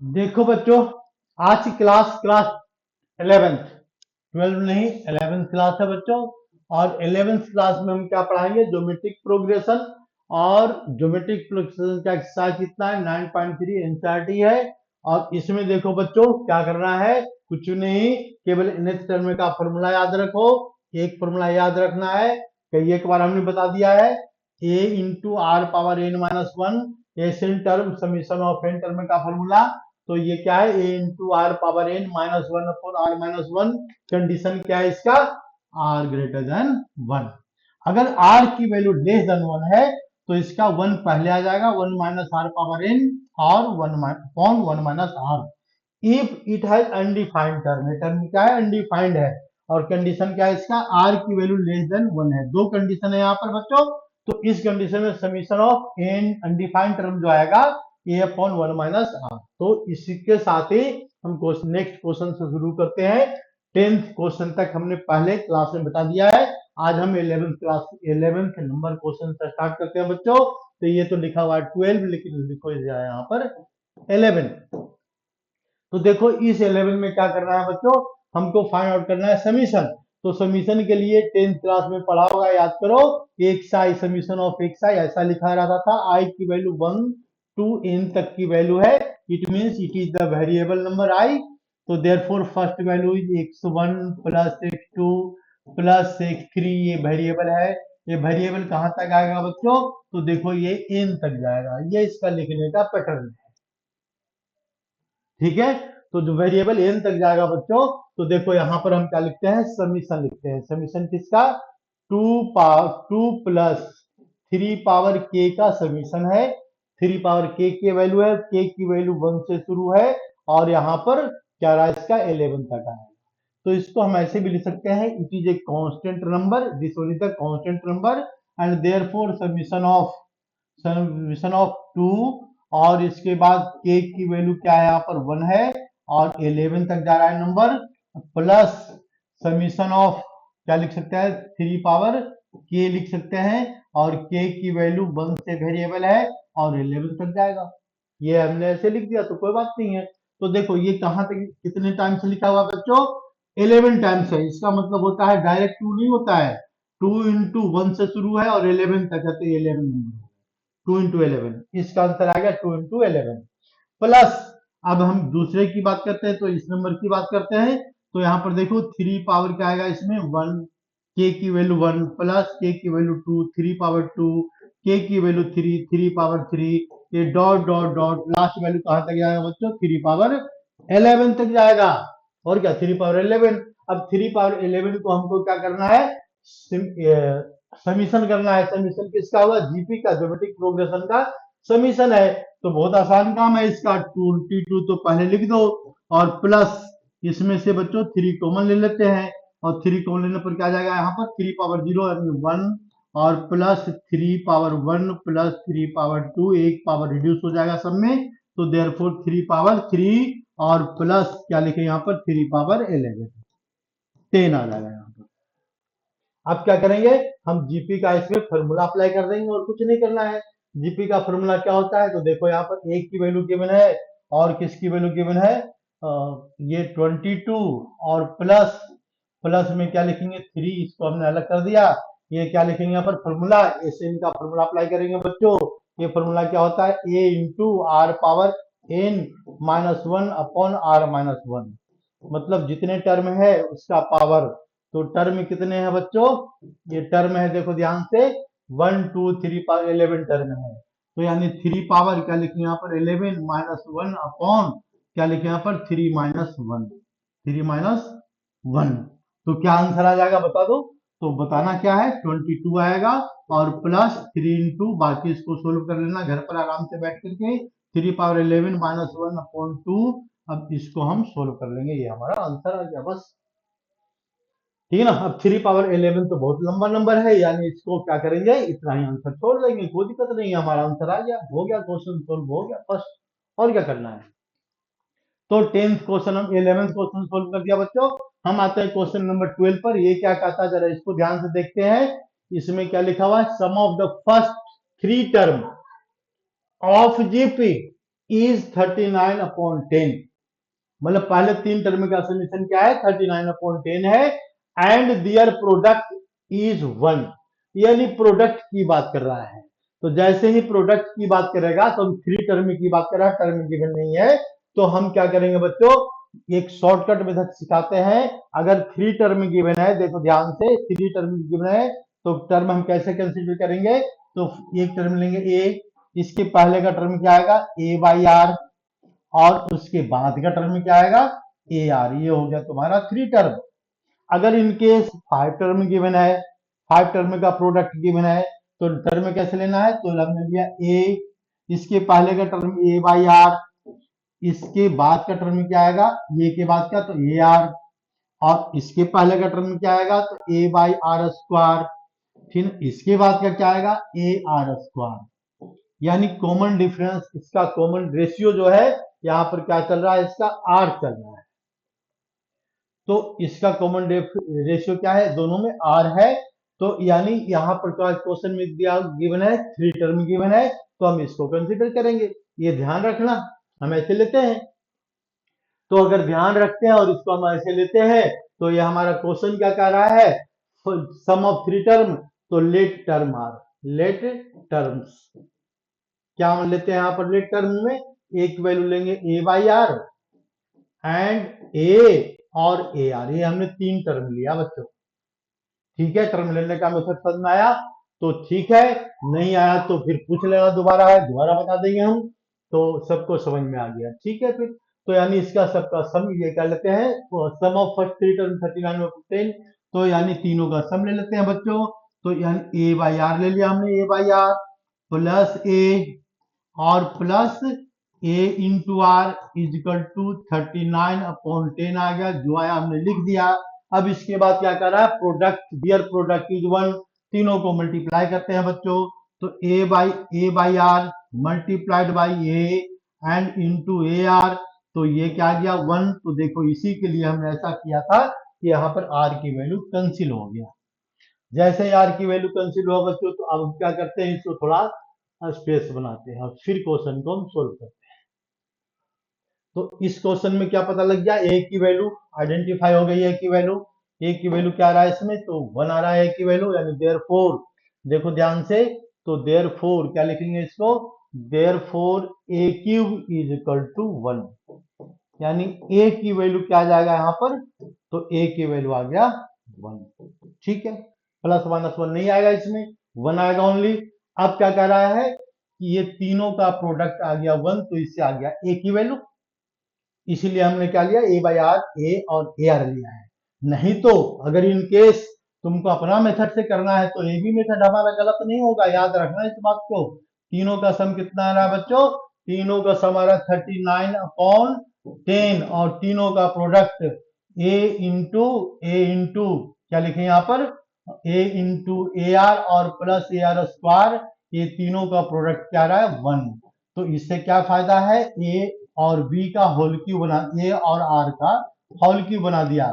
देखो बच्चों, आज की क्लास क्लास 11th, 12 नहीं 11th क्लास है बच्चों। और 11th क्लास में हम क्या पढ़ाएंगे? Geometric progression. और ज्योमेट्रिक प्रोग्रेशन का एक्सरसाइज कितना है? 9.3 एनसीईआरटी है। और इसमें देखो बच्चों क्या करना है, कुछ नहीं, केवल nth टर्म का फॉर्मूला याद रखो। एक फॉर्मूला याद रखना है, कई एक बार हमने बता दिया है, a into r power n minus one, n term summation of n term का फॉर्मूला। तो ये क्या है? a into r power n minus one upon r minus one. Condition क्या है इसका? R greater than one. अगर आर की वैल्यू लेस देन वन है तो इसका वन पहले आ जाएगा, one minus r power n और one upon one minus r. If it has undefined term, ये टर्म क्या है? अनडिफाइंड है। और कंडीशन क्या है इसका? आर की वैल्यू लेस देन वन है। दो कंडीशन है यहाँ पर बच्चों। तो इस कंडीशन में summation of an undefined term जो आएगा a upon one minus r. तो इसी के साथ ही हम नेक्स्ट क्वेश्चन से शुरू करते हैं। 10th क्वेश्चन तक हमने पहले क्लास में बता दिया है। आज हम 11th class 11th number question से स्टार्ट करते हैं बच्चों। तो ये तो लिखा हुआ है 12, लेकिन लिखो यहाँ पर 11। तो देखो इस 11 में क्या करना है बच्चों, हमको फाइंड आउट करना है समीशन। तो समीशन के लिए 10th क्लास में पढ़ा होगा, याद करो। X i summation of x i ऐसा लिखा रहता था। आई की वैल्यू 1 टू n तक की वैल्यू है। It means it is the variable number i. तो therefore first value is x1 plus x2 plus x3। ये वेरिएबल है। ये वेरिएबल कहां तक आएगा बच्चों? तो देखो ये n तक जाएगा। ये इसका लिखने का पैटर्न है, ठीक है। तो जो वेरिएबल n तक जाएगा बच्चों, तो देखो यहां पर हम क्या लिखते हैं? समीशन लिखते हैं। समीशन किसका? 2 प्लस 3 पावर k का समीशन है। 3 पावर k की वैल्यू है, k की वैल्यू 1 से शुरू है और यहाँ पर क्या रहा? इसका 11 तक है। तो इसको हम ऐसे भी लिख सकते हैं, it is a constant number, this one is the constant number and therefore summation of 2। और इसके बाद k की वैल्यू क्या है? यहाँ पर 1 है और 11 तक जा रहा है नंबर। प्लस समीशन ऑफ क्या लिख सकते हैं? 3 पावर k लिख सकते हैं। और k की वैल्यू 1 से वेरिएबल है और 11 तक जाएगा। ये हमने ऐसे लिख दिया तो कोई बात नहीं है। तो देखो ये कहां तक कितने टाइम से लिखा हुआ बच्चों? 11 टाइम्स है। इसका मतलब होता है डायरेक्ट 2 नहीं होता है, 2 इंटू वन से शुरू है और 11 तक है, तो 11 नंबर। 2 इंटू 11, इसका आंसर आ गया 2 इंटू 11। प्लस अब हम दूसरे की बात करते हैं, तो इस नंबर की बात करते हैं। तो यहाँ पर देखो 3 पावर क्या आएगा इसमें? 1, के की वैल्यू 1 प्लस के की वैल्यू 2, 3 पावर 2, के की वैल्यू 3, 3 पावर 3। ये dot dot dot last value कहां तक जाएगा बच्चों? 3 पावर 11 तक जाएगा। और क्या? 3 पावर 11। अब 3 पावर 11 को हमको क्या करना है? समीशन करना है। समीशन किसका हुआ? जीपी का, ज्योमेट्रिक प्रोग्रेशन का समीशन है। तो बहुत आसान काम है इसका। 22 तो पहले लिख दो और प्लस इसमें से बच्चों 3 कॉमन ले लेते हैं। और 3 कॉमन लेने पर क्या जाएगा? यहाँ पर 3 पावर 0 यानी 1 और प्लस 3 पावर 1 प्लस 3 पावर 2, एक पावर रिड्यूस हो जाएगा सब में। तो देयरफॉर 3 पावर 3 और प्लस क्या लिखे यहाँ पर? 3 पावर 11, 10 आ जाएगा यहाँ पर। अब क्या करेंगे? हम जीपी का इसमें फॉर्मूला अप्लाई कर देंगे और कुछ नहीं करना है। जीपी का फॉर्मूला क्या होता है? तो देखो यहाँ पर एक की वैल्यू गिवन है और किसकी वैल्यू गिवन है? ये 22 और प्लस प्लस में क्या लिखेंगे? 3, इसको हमने अलग कर दिया। ये क्या लिखेंगे यहाँ पर? फॉर्मूला, ऐसे इनका फॉर्मूला अप्लाई करेंगे बच्चों। ये फॉर्मूला क्या होता है? A into r power n minus one upon r minus one. मतलब जितने टर्म है उसका पावर। तो टर्म कितने हैं बच्चों? ये टर्म है, देखो ध्यान से, 1 2 3 पावर 11 टर्म है। तो यानी 3 पावर क्या लिखे यहाँ पर? 11 माइनस वन अपॉन क्या लिखे यहाँ पर? 3 माइनस वन, 3 माइनस वन। तो क्या आंसर आ जाएगा बता दो। तो बताना क्या है? 22 आएगा और प्लस 3 इंटू, बाकी इसको सोल्व कर लेना घर पर आराम से बैठ करके। 3 पावर 11 माइनस वन अपॉन 2। अब इसको हम सोल्व कर लेंगे, ये हमारा आंसर आ गया बस। ठीक है ना। अब 3 पावर 11 तो बहुत लंबा नंबर है, यानी इसको क्या करेंगे? इतना ही आंसर छोड़ देंगे, कोई दिक्कत नहीं है। हमारा आंसर आ गया, हो गया, क्वेश्चन सोल्व हो गया बस। और क्या करना है? तो 10th क्वेश्चन हम 11th क्वेश्चन सोल्व कर दिया बच्चों। हम आते हैं क्वेश्चन नंबर 12 पर। ये क्या कहता है जरा इसको ध्यान से देखते हैं। इसमें क्या लिखा हुआ है? Sum of the first 3 term of GP is 39/10, मतलब पहले तीन टर्म का समीशन क्या है, 39/10 है, एंड दियर प्रोडक्ट इज 1, यानी प्रोडक्ट की बात कर रहा है। तो जैसे ही प्रोडक्ट की बात करेगा तो हम थ्री टर्म की बात कर रहा है, टर्म गिवन नहीं है, तो हम क्या करेंगे बच्चों, एक शॉर्टकट मेथड सिखाते हैं। अगर थ्री टर्म गिवन है, देखो ध्यान से, थ्री टर्म गिवन है तो टर्म हम कैसे कंसीडर करेंगे, तो एक टर्म लेंगे ए, इसके पहले का टर्म क्या आएगा, ए बाई आर, और उसके बाद का टर्म क्या आएगा, ए आर, ये हो गया तुम्हारा थ्री टर्म। अगर इनकेस फाइव टर्म गिवन है, फाइव टर्म का प्रोडक्ट गिवन है, तो टर्म कैसे लेना है, तो हमने लिया ए, इसके पहले का टर्म ए बाई आर, इसके बाद का टर्म क्या आएगा, ए के बाद का तो ए आर, और इसके पहले का टर्म क्या आएगा, तो ए बाई आर स्क्वायर, फिर इसके बाद का क्या आएगा, ए आर स्क्वायर। यानी कॉमन डिफरेंस, इसका कॉमन रेशियो जो है यहाँ पर क्या चल रहा है, इसका आर चल रहा है। तो इसका कॉमन रेशियो क्या है, दोनों में आर है। तो यानी यहाँ पर क्वेश्चन में दिया गिवन है, थ्री टर्म गिवन है, तो हम इसको कंसीडर करेंगे। ये ध्यान रखना, हम ऐसे लेते हैं। तो अगर ध्यान रखते हैं और इसको हम ऐसे लेते हैं, तो ये हमारा क्वेश्चन क्या कह रहा है, सम ऑफ थ्री टर्म, तो let term r, let terms क्या हम लेते हैं यहाँ पर, लेट टर्म में एक वैल्यू लेंगे ए बाई आर एंड ए और ए आर, ये हमने तीन टर्म लिया बच्चों। ठीक है, टर्म लेने का मेथड समझ में आया तो ठीक है, नहीं आया तो फिर पूछ लेना, दोबारा है दोबारा बता देंगे हम। तो सबको समझ में आ गया, ठीक है फिर। तो यानी इसका सबका सम ये कर लेते हैं, सम ऑफ फर्स्ट थ्री टर्म 39/10, तो यानी तीनों का सम ले लेते हैं बच्चों। तो यानी ए बाई आर ले लिया हमने, a by r plus a और plus a into r is equal to 39/10 आ गया, जो आया हमने लिख दिया। अब इसके बाद क्या कर रहा है, प्रोडक्ट, डियर प्रोडक्ट इज 1, तीनों को मल्टीप्लाई करते हैं बच्चों। तो a by r multiplied by a and into a r, तो ये क्या आ गया 1। तो देखो इसी के लिए हमने ऐसा किया था कि यहाँ पर आर की वैल्यू कैंसिल हो गया। जैसे ही आर की वैल्यू कैंसिल हुआ बच्चों, तो अब हम क्या करते हैं, इसको थोड़ा स्पेस बनाते हैं और फिर क्वेश्चन को हम सोल्व करते हैं। तो इस क्वेश्चन में क्या पता लग गया, ए की वैल्यू आइडेंटिफाई हो गई है, ए की वैल्यू क्या आ रहा है इसमें, तो 1 आ रहा है ए की वैल्यू, यानी देयरफॉर, देखो ध्यान से, तो देयरफॉर क्या लिखेंगे इसको, therefore a cube is equal to 1, यानी ए की वैल्यू क्या आ जाएगा यहाँ पर, तो ए की वैल्यू आ गया 1। ठीक है, प्लस माइनस 1 नहीं आएगा इसमें, 1 आएगा ओनली। अब क्या कह रहा है कि ये तीनों का प्रोडक्ट आ गया 1, तो इससे आ गया ए की वैल्यू, इसीलिए हमने क्या लिया, ए बाई आर, ए और ए आर लिया है। नहीं तो अगर इन केस तुमको अपना मेथड से करना है, तो ए भी मेथड हमारा गलत नहीं होगा, याद रखना इस बात को। तीनों का सम कितना आ रहा है बच्चों, तीनों का सम आ रहा है 39/10, और तीनों का प्रोडक्ट ए इंटू क्या लिखे यहाँ पर, ए इंटू ए आर और प्लस ए आर स्क्वायर, ये तीनों का प्रोडक्ट क्या रहा है 1। तो इससे क्या फायदा है, ए और बी का होल क्यूब बना, ए और आर का होल क्यूब बना दिया,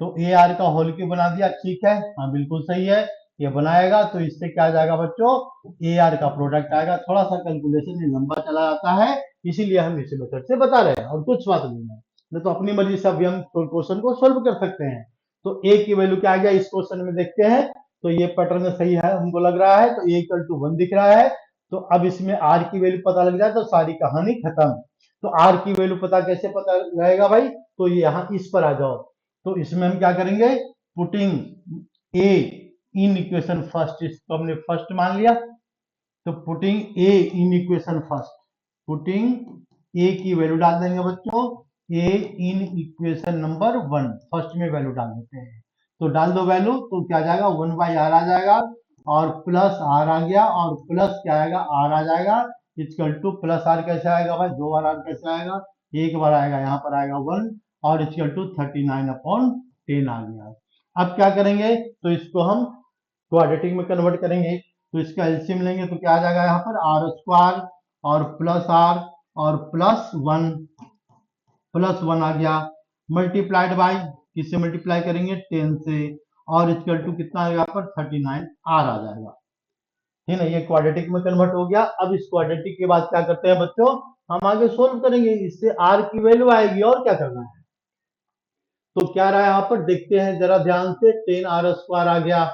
तो ए आर का होल क्यूब बना दिया, ठीक है, हाँ बिल्कुल सही है, ये बनाएगा। तो इससे क्या आ जाएगा बच्चों, ए आर का प्रोडक्ट आएगा। थोड़ा सा कैलकुलेशन में लंबा चला जाता है, इसीलिए हम इस मेथड से बता रहे हैं, और कुछ बात नहीं है, नहीं तो अपनी मर्जी से भी हम क्वेश्चन को सोल्व कर सकते हैं। तो ए की वैल्यू क्या आ गया इस क्वेश्चन में, देखते हैं। तो ये पैटर्न सही है हमको लग रहा है, तो ए इक्वल टू 1 दिख रहा है। तो अब इसमें आर की वैल्यू पता लग जाए तो सारी कहानी खत्म। तो आर की वैल्यू पता कैसे पता रहेगा भाई, तो ये यहाँ इस पर आ जाओ। तो इसमें हम क्या करेंगे, putting a in equation first, इसको हमने फर्स्ट मान लिया, तो putting a in equation first, putting a की वैल्यू डाल देंगे बच्चों, ए इन इक्वेशन नंबर 1, फर्स्ट में वैल्यू डाल देते हैं। तो डाल दो वैल्यू, तो क्या आ जाएगा 1 बाई आर आ जाएगा, और प्लस आर आ गया, और प्लस क्या आएगा, आर आ जाएगा, इक्वल टू प्लस आर कैसे आएगा भाई, 2 बार आर कैसे आएगा, एक बार आएगा, यहाँ पर आएगा 1, और इक्वल टू 39/10 आ गया। अब क्या करेंगे, तो इसको हम क्वाड्रेटिक में कन्वर्ट करेंगे। तो इसका एलसीएम लेंगे, तो क्या आ जाएगा यहाँ पर, आर स्क्वायर और प्लस आर और प्लस वन आ गया, मल्टीप्लाइड बाई, किससे मल्टीप्लाई करेंगे, 10 से, और इक्वल टू कितना आएगा यहाँ पर 39 आर आ जाएगा। ठीक है, ये क्वाड्रेटिक में कन्वर्ट हो गया। अब इस क्वाड्रेटिक के बाद क्या करते हैं बच्चों, हम आगे सोल्व करेंगे, इससे आर की वैल्यू आएगी और क्या करना है। तो क्या रहा यहाँ पर देखते हैं जरा ध्यान से, 10r² आ गया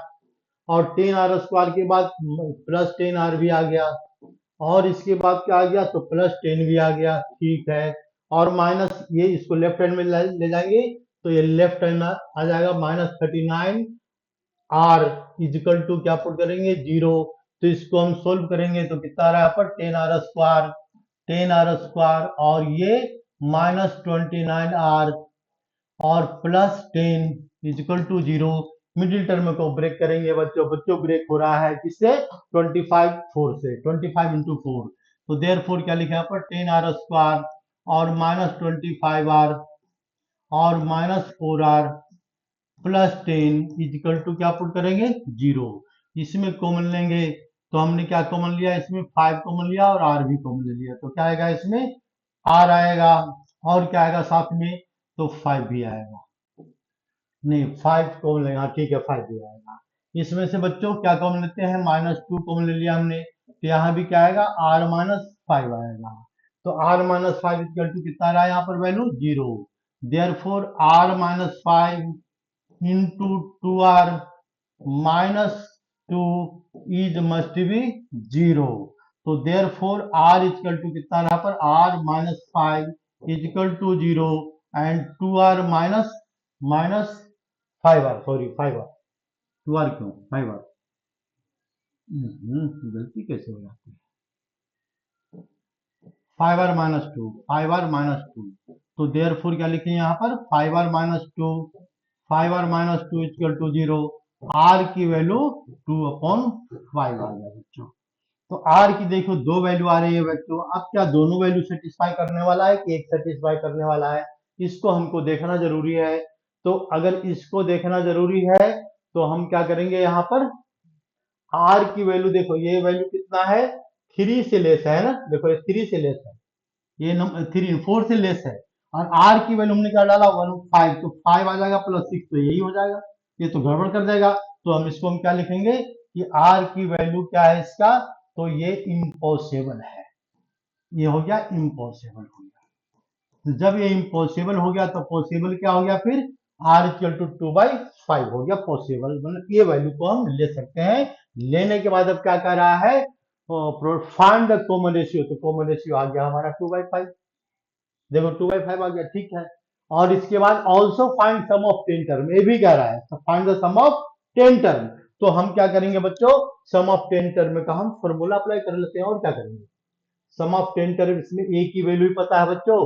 और 10r² के बाद प्लस 10r भी आ गया और इसके बाद क्या आ गया, तो प्लस 10 भी आ गया, ठीक है। और माइनस ये इसको लेफ्ट हैंड में ले जाएंगे तो ये लेफ्ट हैंड आ जाएगा, -39r इजिकल टू क्या पुट करेंगे, 0। तो इसको हम सोल्व करेंगे तो कितना आ रहा है यहाँ पर, 10r² और ये -29r और plus 10 is equal to 0। Middle term को ब्रेक करेंगे बच्चों, ब्रेक हो रहा है किससे, 25 4 से, 25 इंटू 4। तो देयर फोर क्या लिखा है पर 10r² और -25r और -4r प्लस 10 इजिकल टू क्या पुट करेंगे, 0। इसमें कॉमन लेंगे तो हमने क्या कॉमन लिया, इसमें 5 कॉमन लिया और r भी कॉमन ले लिया, तो क्या आएगा इसमें, r आएगा और क्या आएगा साथ में, तो 5 भी आएगा, नहीं 5 कॉमन लेंगे, हाँ ठीक है 5 भी आएगा। इसमें से बच्चों क्या कॉमन लेते हैं, -2 कॉमन ले लिया हमने, तो यहाँ भी क्या आएगा, r-5 आएगा। तो r-5 इक्वल टू कितना रहा है यहाँ पर value, 0। Therefore r-5 into 2r minus 2 is must be 0। तो therefore r is equal to कितना रहा पर, r minus 5 is equal to 0 and 2r minus 5r, sorry 5r, 2r क्यों 5r, गलती कैसे हो जाती है, 5r minus 2, 5r minus 2। तो therefore क्या लिखें यहाँ पर, 5r minus 2, 5r minus 2 is equal to 0। r की वैल्यू 2/5 आ गया बच्चों। तो r की देखो दो वैल्यू आ रही है बच्चों, अब क्या दोनों वैल्यू सेटिस्फाई करने वाला है कि एक सेटिस्फाई करने वाला है, इसको हमको देखना जरूरी है। तो अगर इसको देखना जरूरी है तो हम क्या करेंगे यहाँ पर, r की वैल्यू देखो, ये वैल्यू कितना है, 3 से लेस है ना, देखो ये 3 से लेस है, ये नंबर 3 4 से लेस है और r की वैल्यू हमने क्या डाला 1 5, तो 5 आ जाएगा प्लस 6, तो यही हो जाएगा, ये तो गड़बड़ कर देगा। तो हम इसको हम क्या लिखेंगे कि r की वैल्यू क्या है इसका, तो ये इम्पॉसिबल है, ये हो गया इम्पॉसिबल हो गया। तो जब ये इम्पॉसिबल हो गया तो पॉसिबल क्या हो गया फिर, r इक्वल टू 2/5 हो गया पॉसिबल, मतलब ये वैल्यू को हम ले सकते हैं। लेने के बाद अब क्या कर रहा है, फाइंड द कॉमन रेशियो, तो कॉमन रेशियो आ गया हमारा 2/5, देखो 2/5 आ गया, ठीक है। और इसके बाद also find sum of 10 term, ये भी कह रहा है, तो find the sum of 10 term. तो हम क्या करेंगे बच्चों, सम ऑफ 10 टर्म का हम फॉर्मूला अप्लाई कर लेते हैं और क्या करेंगे, सम ऑफ 10 टर्म, इसमें a की वैल्यू भी पता है बच्चों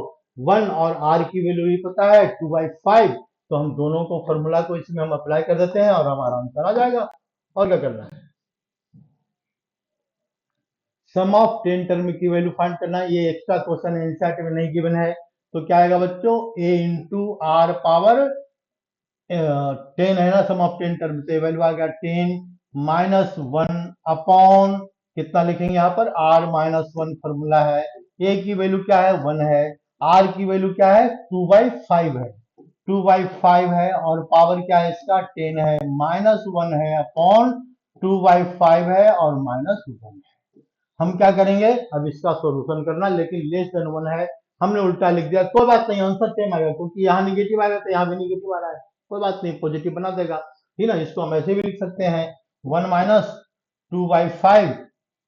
1 और r की वैल्यू भी पता है 2/5, तो हम दोनों को फॉर्मूला को इसमें हम अप्लाई कर देते हैं और हमारा आंसर आ जाएगा। और क्या करना है, सम ऑफ 10 टर्म की वैल्यू फाइंड करना है, ये एक्स्ट्रा क्वेश्चन है, एनसीईआरटी में नहीं गिवन है। तो क्या आएगा बच्चों, a इंटू आर पावर 10 है ना, सम ऑफ 10 टर्म से वैल्यू आ गया 10 -1 अपॉन कितना लिखेंगे यहाँ पर, r-1 फॉर्मूला है, a की वैल्यू क्या है 1 है, r की वैल्यू क्या है 2/5 है, 2/5 है और पावर क्या है इसका 10 है, -1 है अपॉन 2/5 है और -1 है। हम क्या करेंगे, अब इसका सॉल्यूशन करना, लेकिन लेस देन 1 है, हमने उल्टा लिख दिया, कोई बात नहीं आंसर सेम आएगा, क्योंकि यहाँ निगेटिव आएगा तो यहाँ भी निगेटिव आ रहा है, कोई बात नहीं पॉजिटिव बना देगा, ठीक ना। इसको हम ऐसे भी लिख सकते हैं 1 माइनस 2/5,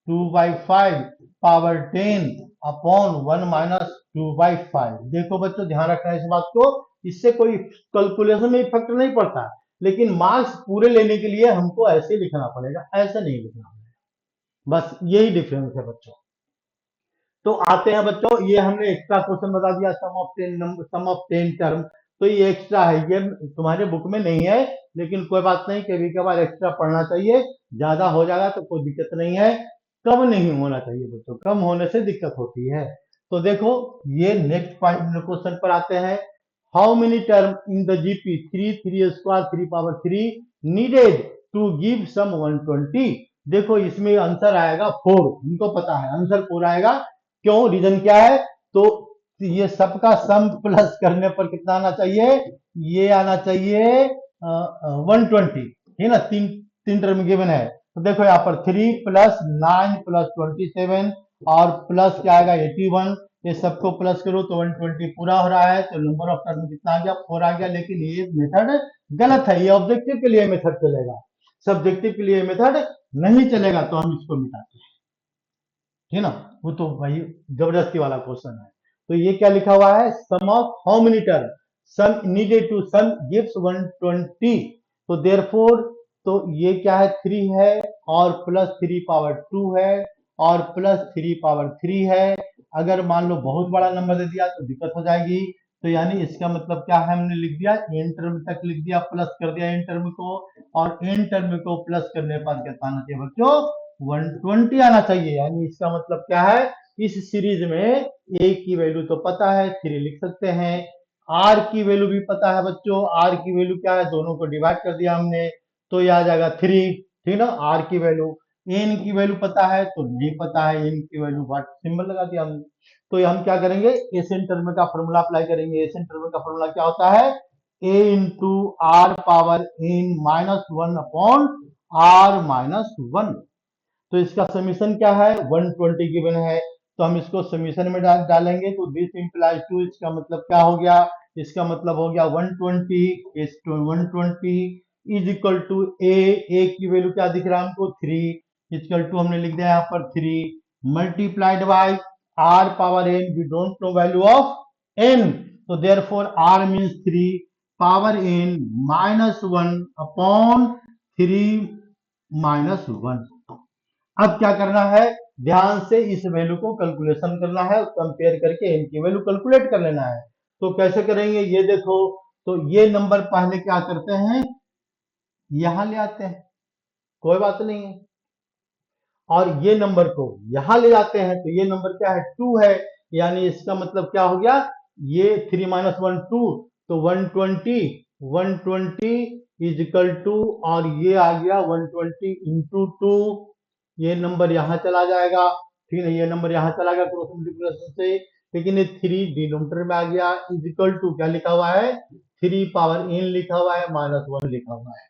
2/5 पावर 10 अपॉन 1 माइनस 2/5। देखो बच्चों ध्यान रखना है इस बात को, इससे कोई कैलकुलेशन में इफेक्ट नहीं पड़ता, लेकिन मार्क्स पूरे लेने के लिए हमको ऐसे लिखना पड़ेगा, ऐसे नहीं लिखना पड़ेगा, बस यही डिफरेंस है बच्चों। तो आते हैं बच्चों, ये हमने एक्स्ट्रा क्वेश्चन बता दिया, सम ऑफ 10 टर्म, तो ये एक्स्ट्रा है, ये तुम्हारे बुक में नहीं है, लेकिन कोई बात नहीं, कभी कभार एक्स्ट्रा पढ़ना चाहिए, ज्यादा हो जाएगा तो कोई दिक्कत नहीं है, कम नहीं होना चाहिए बच्चों, कम होने से दिक्कत होती है। तो देखो ये नेक्स्ट क्वेश्चन पर आते हैं, how many term in the GP 3 3 square 3 power 3 needed to give sum 120। देखो इसमें आंसर आएगा 4, इनको पता है आंसर 4 आएगा, क्यों, रीजन क्या है, तो ये सबका सम प्लस करने पर कितना आना चाहिए, ये आना चाहिए 120, है ना, तीन तीन टर्म गिवन है। तो देखो यहाँ पर 3 + 9 + 27 और प्लस क्या आएगा 81, ये सबको प्लस करो तो 120 पूरा हो रहा है, तो नंबर ऑफ टर्म कितना आ गया, 4 आ गया। लेकिन ये मेथड गलत है, ये ऑब्जेक्टिव के लिए मेथड चलेगा, सब्जेक्टिव के लिए मेथड नहीं चलेगा, तो हम इसको मिटाते हैं, ठीक ना। वो तो भाई जबरदस्ती वाला क्वेश्चन है। तो ये क्या लिखा हुआ है, sum of how many term sum needed to sum gives 120, तो देयरफॉर तो ये क्या है, 3 है और प्लस 3 पावर 2 है और प्लस 3 पावर 3 है। अगर मान लो बहुत बड़ा नंबर दे दिया तो दिक्कत हो जाएगी। तो यानी इसका मतलब क्या है, हमने लिख दिया एन टर्म तक लिख दिया, प्लस कर दिया एन टर्म को, और एन टर्म को प्लस करने पर कितना आना चाहिए बच्चों, 120 आना चाहिए। यानी इसका मतलब क्या है, इस सीरीज में ए की वैल्यू तो पता है 3 लिख सकते हैं, आर की वैल्यू भी पता है बच्चों, आर की वैल्यू क्या है, दोनों को डिवाइड कर दिया हमने तो ये आ जाएगा 3, ठीक ना, आर की वैल्यू। एन की वैल्यू पता है तो नहीं पता है, एन की वैल्यू वाट सिंबल लगा दिया हमने। तो हम क्या करेंगे, एसएन टर्म का फॉर्मूला अप्लाई करेंगे। एसएन टर्म का फॉर्मूला क्या होता है, a into r power n minus 1 upon r minus 1। तो इसका समीशन क्या है, 120 गिवन है, तो हम इसको समीशन में डालेंगे तो दिस इंप्लाइज टू, इसका मतलब क्या हो गया, इसका मतलब हो गया 120 is to 120 is equal to a की वैल्यू क्या दिख रहा है हमको 3, इक्वल टू हमने लिख दिया यहाँ पर 3 multiplied by r power n, we don't know value of n, तो therefore r means 3 power n minus 1 upon 3 minus 1। अब क्या करना है, ध्यान से इस वैल्यू को कैलकुलेशन करना है, कंपेयर करके एन की वैल्यू कैलकुलेट कर लेना है। तो कैसे करेंगे ये देखो, तो ये नंबर पहले क्या करते हैं, यहां ले आते हैं, कोई बात नहीं है, और ये नंबर को यहां ले जाते हैं, तो ये नंबर क्या है 2 है, यानी इसका मतलब क्या हो गया, ये 3 माइनस 1 2, तो 120 इज इक्वल टू, और ये आ गया 120 इंटू 2, ये नंबर यहां चला जाएगा, ठीक है, ये नंबर यहां चला गया क्रॉस मल्टीप्लिकेशन से, लेकिन ये 3 डिनोमिनेटर में आ गया, इज इक्वल टू क्या लिखा हुआ है, 3 पावर एन लिखा हुआ है माइनस 1 लिखा हुआ है,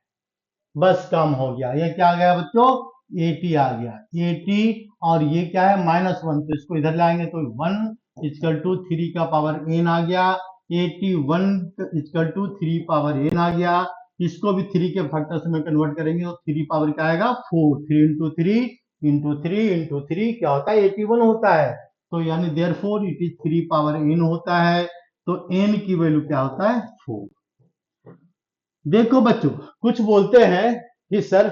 बस काम हो गया। ये क्या आ गया बच्चों, 80 आ गया, 80, और ये क्या है माइनस 1, तो इसको इधर लाएंगे तो 1 इक्वल टू 3 का पावर एन आ गया, 81 इक्वल टू 3 पावर एन आ गया, इसको भी 3 के फैक्टर्स में कन्वर्ट करेंगे तो 3 पावर क्या आएगा 4, 3 इंटू 3 इंटू 3 इंटू 3 क्या होता है 81 होता है, तो यानी therefore it is 3 power n होता है, तो एन की वैल्यू क्या होता है 4। देखो बच्चों, कुछ बोलते हैं कि सर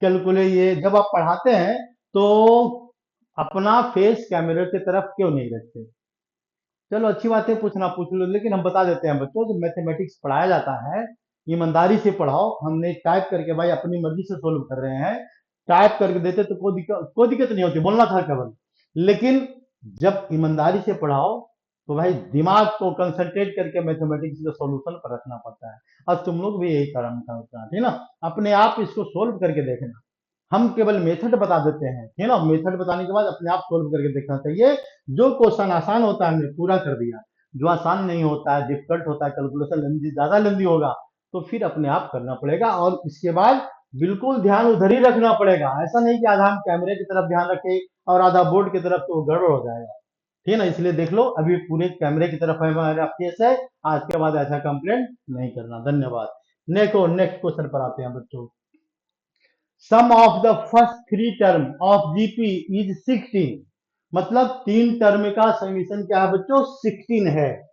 कैलकुलेट, ये जब आप पढ़ाते हैं तो अपना फेस कैमरे की तरफ क्यों नहीं रखते। चलो अच्छी बात है, पूछना पूछ लो, लेकिन हम बता देते हैं बच्चों, जो मैथमेटिक्स पढ़ाया जाता है ईमानदारी से पढ़ाओ, हमने टाइप करके भाई अपनी मर्जी से सोल्व कर रहे हैं, टाइप करके देते तो कोई दिक्कत नहीं होती, बोलना था केवल, लेकिन जब ईमानदारी से पढ़ाओ तो भाई दिमाग को कंसंट्रेट करके मैथमेटिक्स का सॉल्यूशन पर रखना पड़ता है। अब तुम लोग भी यही काम करते हैं, ठीक ना, अपने आप इसको सोल्व करके देखना, हम केवल मेथड बता देते हैं, है ना, मेथड बताने के बाद अपने आप सोल्व करके देखना चाहिए। जो क्वेश्चन आसान होता है हमने पूरा कर दिया, जो आसान नहीं होता है, डिफिकल्ट होता है, कैलकुलेशन लेंदी ज्यादा लेंदी होगा, तो फिर अपने आप करना पड़ेगा, और इसके बाद बिल्कुल ध्यान उधर ही रखना पड़ेगा। ऐसा नहीं कि आधा हम कैमरे की तरफ ध्यान रखे और आधा बोर्ड की तरफ, तो गड़बड़ हो जाएगा, ठीक है ना। इसलिए देख लो, अभी पूरे कैमरे की तरफ है हमारा फेस है, आज के बाद ऐसा कंप्लेंट नहीं करना। धन्यवाद। नेक्स्ट क्वेश्चन पर आते हैं बच्चों। Sum of the first 3 term of GP is 16, मतलब 3 टर्म का समीशन क्या है बच्चों 16 है।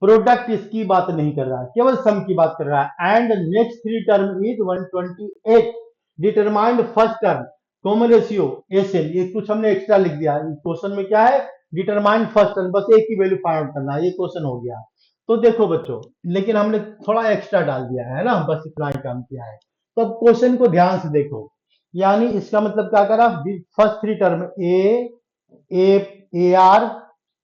प्रोडक्ट इसकी बात नहीं कर रहा है, केवल सम की बात कर रहा है। And next 3 term is 128, determined first term common ratio SN, ये कुछ हमने एक्स्ट्रा लिख दिया क्वेश्चन में, क्या है डिटरमाइंड फर्स्ट टर्म, बस एक ही वैल्यू फाइंड आउट करना है, ये क्वेश्चन हो गया। तो देखो बच्चों, लेकिन हमने थोड़ा एक्स्ट्रा डाल दिया है ना, बस इतना ही काम किया है। तो अब क्वेश्चन को ध्यान से देखो, यानी इसका मतलब क्या करा, first 3 term A R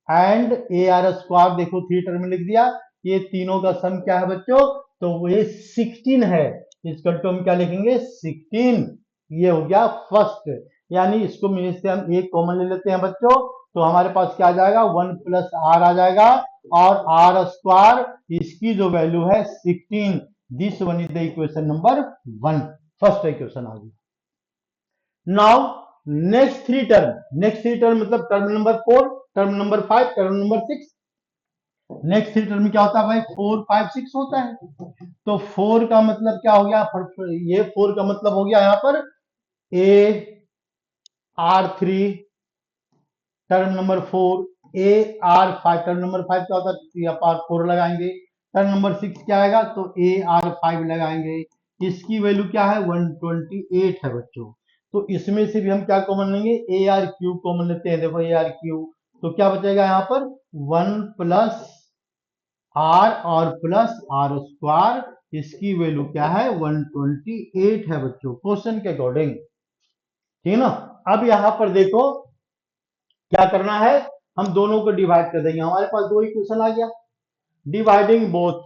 and A R square, देखो 3 टर्म में लिख दिया, ये तीनों का सम क्या है बच्चों, तो ये 16 है, इसका टर्म हम क्या लिखेंगे 16, ये हो गया फर्स्ट। यानी इसको में से हम एक कॉमन ले लेते हैं बच्चों, तो हमारे पास क्या आ जाएगा 1 प्लस आर आ जाएगा, और आर स्क्वायर इसकी जो वैल्यू है 16, this one is the equation number 1, first equation आ गई। नाउ नेक्स्ट 3 टर्म मतलब term number 4, term number 5, term number 6। Next three term में क्या होता है भाई, 4 5 6 होता है। तो 4 का मतलब क्या हो गया, ये 4 का मतलब हो गया यहाँ पर a are 3 term number 4, A R 5 term number 5 क्या होता है, यहाँ पर 4 लगाएंगे। टर्म नंबर 6 क्या आएगा, तो ए आर 5 लगाएंगे। इसकी वैल्यू क्या है, 128 है बच्चों। तो इसमें से भी हम क्या कॉमन लेंगे, ए आर क्यूब कॉमन लेते हैं। देखो ए आर क्यूब, तो क्या बचेगा यहाँ पर 1 प्लस आर और प्लस आर स्क्वायर, इसकी वैल्यू क्या है 128 है बच्चों, क्वेश्चन के अकॉर्डिंग। ठीक है ना। अब यहां पर देखो क्या करना है, हम दोनों को डिवाइड कर देंगे। हमारे पास दो इक्वेशन आ गया, डिवाइडिंग बोथ,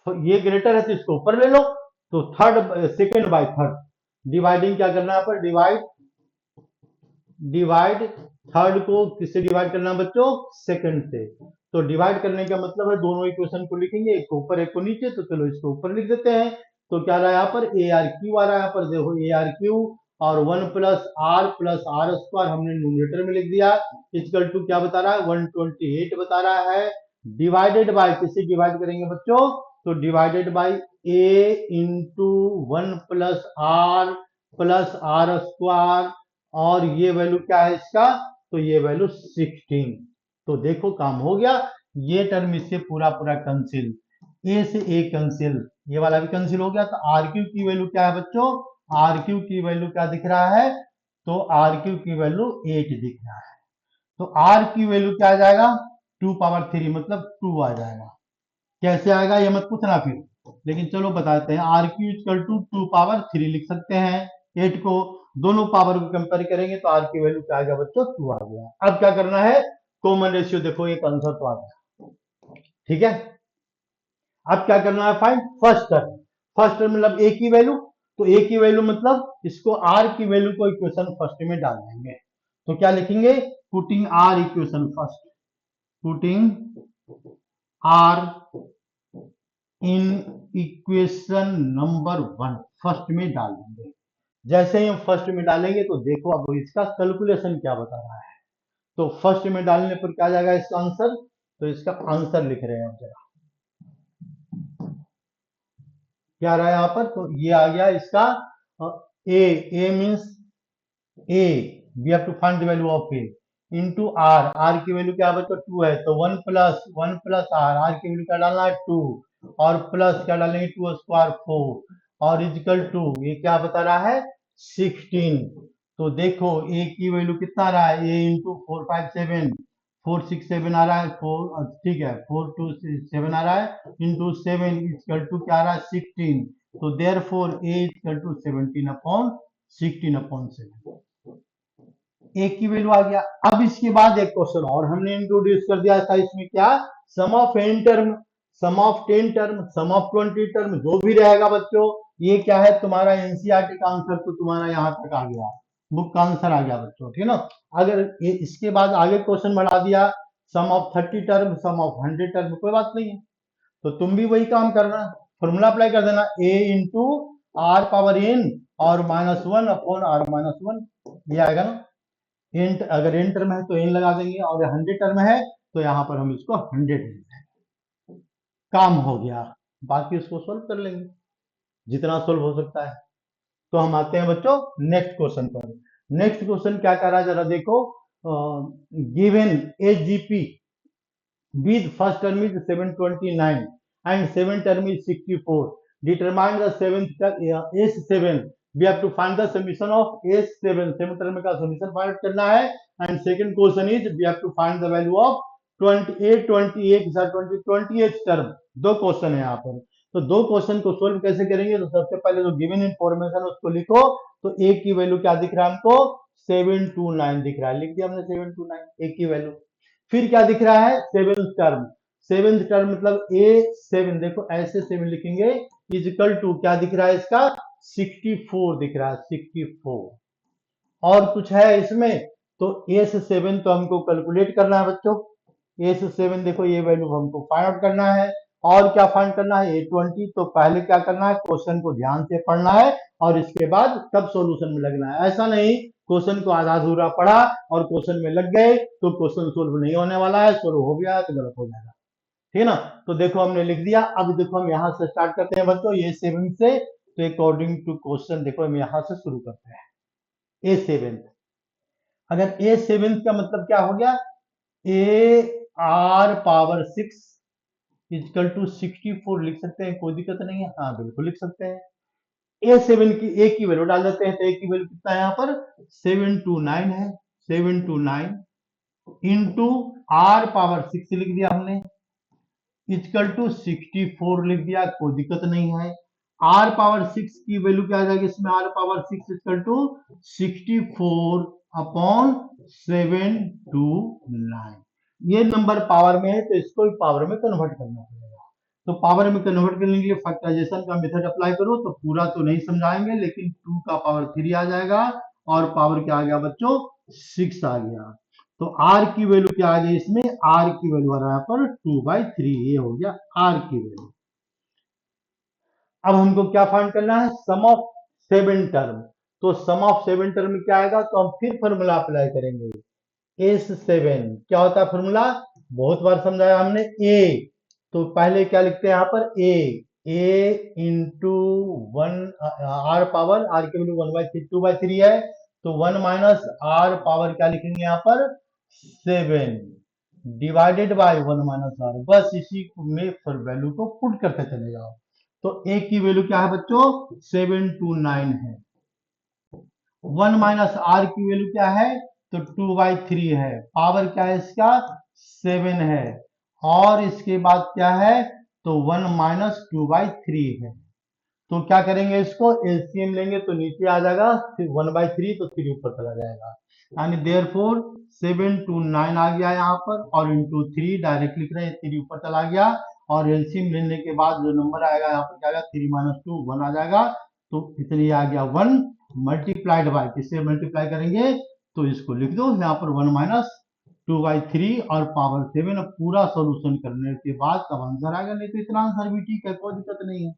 ये ग्रेटर है तो इसको ऊपर ले लो, तो third second by third, dividing क्या करना है पर डिवाइड थर्ड को किससे डिवाइड करना है बच्चों, सेकंड से। तो डिवाइड करने का मतलब है दोनों इक्वेशन को लिखेंगे, एक को ऊपर एक को नीचे, तो चलो इसको ऊपर लिख देते हैं। तो क्या रहा यहाँ पर ए आर क्यू आ रहा है, यहाँ पर देखो ए आर क्यू और 1 प्लस आर स्क्वायर हमने न्यूमरेटर में लिख दिया, इक्वल टू क्या बता रहा है 128 बता रहा है। डिवाइडेड बाय किससे डिवाइड करेंगे बच्चों, तो divided by a into 1 plus r square, और ये वैल्यू क्या है इसका, तो ये वैल्यू 16। तो देखो काम हो गया, ये टर्म इससे पूरा पूरा कैंसिल, ए से ए कैंसिल, ये वाला भी कैंसिल हो गया। तो आर क्यू की वैल्यू क्या है बच्चों, आर क्यू की वैल्यू क्या दिख रहा है, तो आर क्यू की वैल्यू 8 दिख रहा है। तो आर की वैल्यू क्या आ जाएगा, 2 पावर 3 मतलब 2 आ जाएगा। कैसे आएगा ये मत पूछना फिर, लेकिन चलो बताते हैं। R cube equal to 2 power 3 लिख सकते हैं, 8 को दोनों पावर को कंपेयर करेंगे तो आर की वैल्यू क्या आ गया बच्चों, 2 आ गया। अब क्या करना है, कॉमन रेशियो देखो, एक आंसर तो आ गया। ठीक है, अब क्या करना है, find first term. First term मतलब ए की वैल्यू, तो ए की वैल्यू मतलब इसको आर की वैल्यू को इक्वेशन फर्स्ट में डाल देंगे। तो क्या लिखेंगे, putting r equation first, putting are in equation number 1 first में डाल देंगे। जैसे ही हम फर्स्ट में डालेंगे तो देखो अब इसका कैलकुलेशन क्या बता रहा है। तो फर्स्ट में डालने पर क्या आ जाएगा इसका आंसर, तो इसका आंसर लिख रहे हैं हम जरा, क्या रहा है यहाँ पर, तो ये आ गया इसका a means a, we have to find the value of a into r, r की वैल्यू क्या बच्चों 2 है, तो 1 प्लस आर की वैल्यू क्या डालना है 2, और प्लस क्या डालेंगे 2 स्क्वायर 4, और इजिकल टू ये क्या बता रहा है 16। तो देखो ए की वैल्यू कितना आ रहा है, ए इंटू 4 5 7 4 6 7 आ रहा है, 4 ठीक है 4 2 7 आ रहा है, इंटू 7 इजिकल टू क्या आ रहा है 16। तो therefore a is equal to 17 upon 7। एक की वैल्यू आ गया। अब इसके बाद एक क्वेश्चन और हमने इंट्रोड्यूस कर दिया था इसमें, क्या sum of n term, sum of 10 term, sum of 20 term, जो भी रहेगा बच्चों, ये क्या है तुम्हारा एनसीईआरटी का आंसर, तो तुम्हारा यहां तक आ गया, बुक का आंसर आ गया बच्चों। ठीक है ना। अगर ये इसके बाद आगे क्वेश्चन बढ़ा दिया, sum of 30 term, sum of 100 term, कोई बात नहीं है, तो तुम भी वही काम करना, फॉर्मूला अप्लाई कर देना, ए इंटू आर पावर एन और -1 अपॉन आर -1, ये आएगा ना। इंट अगर n टर्म है तो n लगा देंगे, और 100 टर्म है तो यहां पर हम इसको 100 ले लेंगे, काम हो गया। बाकी उसको सोल्व कर लेंगे जितना सोल्व हो सकता है। तो हम आते हैं बच्चों नेक्स्ट क्वेश्चन पर। नेक्स्ट क्वेश्चन क्या कर रहा है जरा देखो, given AGP with first term is 729 and second term is 64. Determine the seventh term S7. We have to find the summation of S7. Seventh term का summation find करना है. And second question is we have to find the value of 28 28 term. दो question है यहाँ पर, तो दो question को सोल्व कैसे करेंगे, तो सबसे पहले जो गिवन इंफॉर्मेशन उसको लिखो। तो ए की वैल्यू क्या दिख रहा है हमको 729 दिख रहा है, लिख दिया हमने 729 ए की वैल्यू। फिर क्या दिख रहा है सेवेंथ टर्म, सेवेंथ टर्म मतलब A7, देखो ऐसे 7 लिखेंगे, इजिकल टू क्या दिख रहा है इसका 64 दिख रहा है 64। और कुछ है इसमें, तो S7 तो हमको कैलकुलेट करना है बच्चों, S7 देखो ये वैल्यू हमको फाइंड आउट करना है। और क्या फाइंड करना है A20, तो पहले क्या करना है क्वेश्चन को ध्यान से पढ़ना है और इसके बाद तब सॉल्यूशन में लगना है। ऐसा नहीं क्वेश्चन को आधा अधूरा पढ़ा और क्वेश्चन में लग गए तो क्वेश्चन सोल्व नहीं होने वाला है, सोल्व हो गया तो गलत हो जाएगा। ठीक है ना। तो देखो हमने लिख दिया। अब देखो हम यहाँ से स्टार्ट करते हैं बच्चों, ये 7 से। तो अकॉर्डिंग टू क्वेश्चन देखो हम यहाँ से शुरू करते हैं। A7, अगर A7 का मतलब क्या हो गया, a r power 6 equal to 64 लिख सकते हैं, कोई दिक्कत नहीं है। हाँ बिल्कुल लिख सकते हैं। A7 की ए की वैल्यू डाल देते हैं, तो ए की वैल्यू कितना है यहाँ पर 729 है। 729 इंटू आर पावर 6 लिख दिया हमने, इक्वल टू 64 लिख दिया, कोई दिक्कत नहीं है। आर पावर 6 की वैल्यू क्या आ जाएगी इसमें, r power 6 equal to 64 upon 729। ये नंबर पावर में है तो इसको भी पावर में कन्वर्ट करना पड़ेगा। तो पावर में कन्वर्ट करने के लिए फैक्टराइजेशन का मेथड अप्लाई करो, तो पूरा तो नहीं समझाएंगे, लेकिन 2 का पावर 3 आ जाएगा और पावर क्या आ गया बच्चों 6 आ गया। तो आर की वैल्यू क्या आ गई इसमें, आर की वैल्यू आ रहा है पर 2/3, ये हो गया आर की वैल्यू। अब हमको क्या फाइंड करना है, सम ऑफ 7 टर्म। तो सम ऑफ 7 टर्म क्या आएगा, तो हम फिर फॉर्मूला अप्लाई करेंगे। S7 क्या होता है फॉर्मूला, बहुत बार समझाया हमने। ए तो पहले क्या लिखते हैं यहाँ पर, ए इंटू 1 आर पावर, आर की वैल्यू 1/3 2/3 है, तो 1 माइनस आर पावर क्या लिखेंगे यहाँ पर 7 डिवाइडेड बाय 1 माइनस आर। बस इसी में फिर वैल्यू को पुट करते चले जाओ। तो ए की वैल्यू क्या है बच्चों 729 है। 1 माइनस आर की वैल्यू क्या है, तो 2/3 है। पावर क्या है इसका 7 है, और इसके बाद क्या है, तो 1 माइनस 2/3 है। तो क्या करेंगे, इसको एलसीएम लेंगे तो नीचे आ जाएगा 1/3, तो 3 ऊपर चला जाएगा, यानी देयरफॉर 729 आ गया यहाँ पर, और इंटू 3 डायरेक्ट लिख रहे हैं, 3 ऊपर चला गया। और एलसीएम लेने के बाद जो नंबर आएगा यहाँ पर क्या आएगा 3 माइनस 2 1 आ जाएगा, तो इतनी आ गया 1 मल्टीप्लाइड बाय, किससे मल्टीप्लाई करेंगे, तो इसको लिख दो यहाँ पर 1 माइनस 2/3 और पावर 7। अब पूरा सोल्यूशन करने के बाद तब आंसर आएगा, नहीं तो इतना आंसर भी ठीक है, कोई दिक्कत नहीं है।